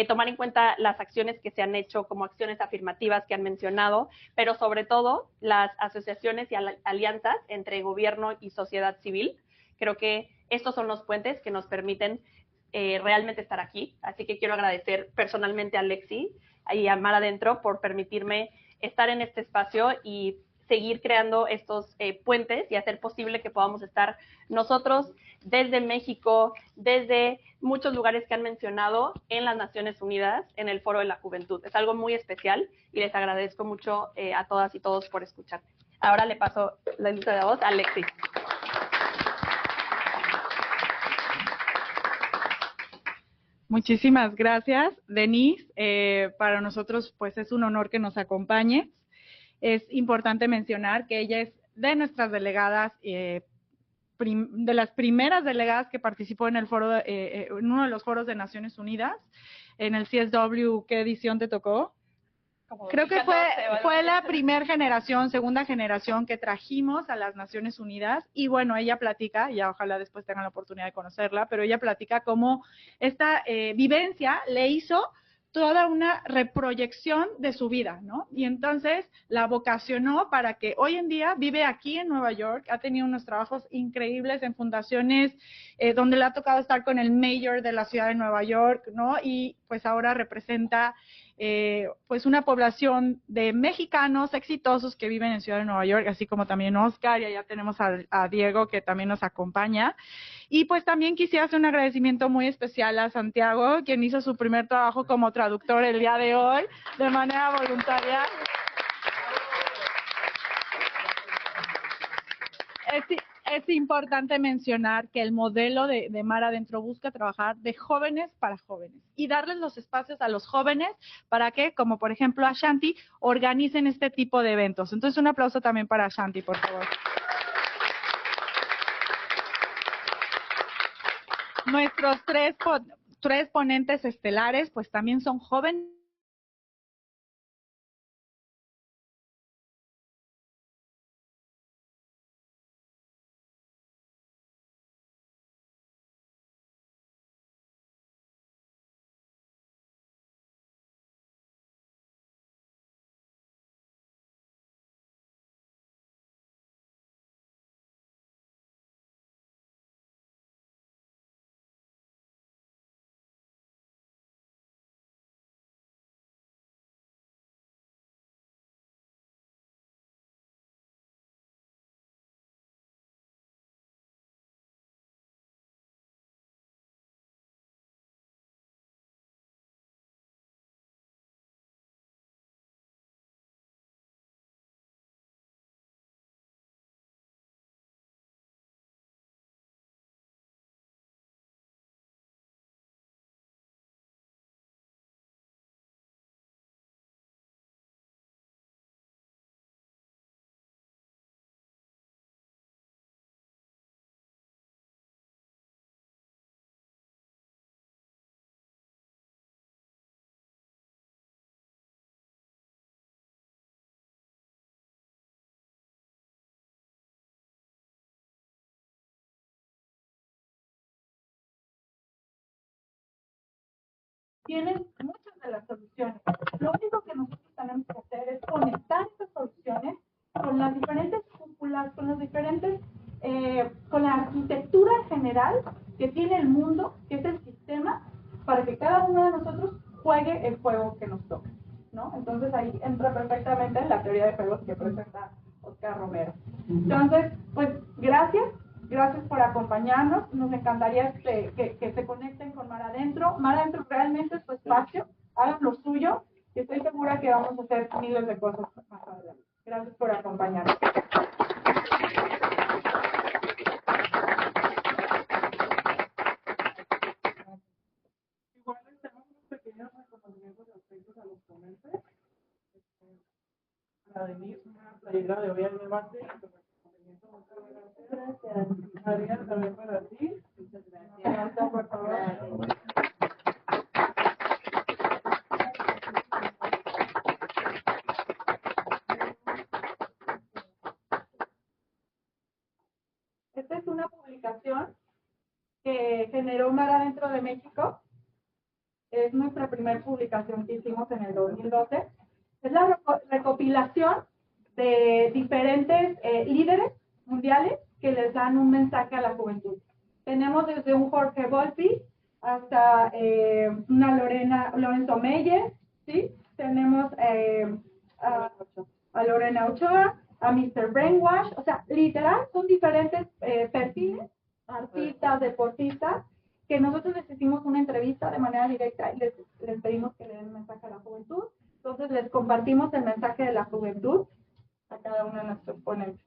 Tomar en cuenta las acciones que se han hecho como acciones afirmativas que han mencionado, pero sobre todo las asociaciones y alianzas entre gobierno y sociedad civil. Creo que estos son los puentes que nos permiten realmente estar aquí. Así que quiero agradecer personalmente a Lexi y a Mar Adentro por permitirme estar en este espacio y seguir creando estos puentes y hacer posible que podamos estar nosotros desde México, desde muchos lugares que han mencionado en las Naciones Unidas, en el Foro de la Juventud. Es algo muy especial y les agradezco mucho a todas y todos por escucharme. Ahora le paso la lista de voz a Alexis. Muchísimas gracias, Denise. Para nosotros, pues, es un honor que nos acompañe. Es importante mencionar que ella es de nuestras delegadas, de las primeras delegadas que participó en el foro, en uno de los foros de Naciones Unidas, en el CSW. ¿Qué edición te tocó? Creo que fue la primera generación, segunda generación que trajimos a las Naciones Unidas. Y bueno, ella platica, ya ojalá después tengan la oportunidad de conocerla, pero ella platica cómo esta vivencia le hizo toda una reproyección de su vida, ¿no? Y entonces la vocacionó para que hoy en día vive aquí en Nueva York, ha tenido unos trabajos increíbles en fundaciones donde le ha tocado estar con el mayor de la ciudad de Nueva York, ¿no? Y pues ahora representa pues una población de mexicanos exitosos que viven en Ciudad de Nueva York, así como también Oscar, y allá tenemos a Diego que también nos acompaña. Y pues también quisiera hacer un agradecimiento muy especial a Santiago, quien hizo su primer trabajo como traductor el día de hoy, de manera voluntaria. Es importante mencionar que el modelo de Mar Adentro busca trabajar de jóvenes para jóvenes y darles los espacios a los jóvenes para que, como por ejemplo Ashanti, organicen este tipo de eventos. Entonces, un aplauso también para Ashanti, por favor. Nuestros tres ponentes estelares, pues también son jóvenes. Tienen muchas de las soluciones. Lo único que nosotros tenemos que hacer es conectar estas soluciones con las diferentes cúpulas, con los diferentes general que tiene el mundo, que es el sistema, para que cada uno de nosotros juegue el juego que nos toca, ¿no? Entonces ahí entra perfectamente la teoría de juegos que presenta Oscar Romero. Entonces, pues gracias por acompañarnos. Nos encantaría que se conecten con Mar Adentro. Mar Adentro realmente es su espacio, hagan lo suyo y estoy segura que vamos a hacer miles de cosas más adelante. Gracias por acompañarnos. Igual tenemos unos pequeños reconocimientos respecto a los ponentes. La Denise, una playera de hoy al debate. Gracias. María, también para ti. Muchas gracias. Por favor. Esta es una publicación que generó Mar Adentro de México. Es nuestra primera publicación que hicimos en el 2012. Es la recopilación de diferentes líderes mundiales que les dan un mensaje a la juventud. Tenemos desde un Jorge Volpi hasta una Lorenzo Meyer, ¿sí? Tenemos a Lorena Ochoa, a Mr. Brainwash, o sea, literal, son diferentes perfiles, artistas, deportistas, que nosotros les hicimos una entrevista de manera directa y les pedimos que le den un mensaje a la juventud. Entonces les compartimos el mensaje de la juventud a cada uno de nuestros ponentes.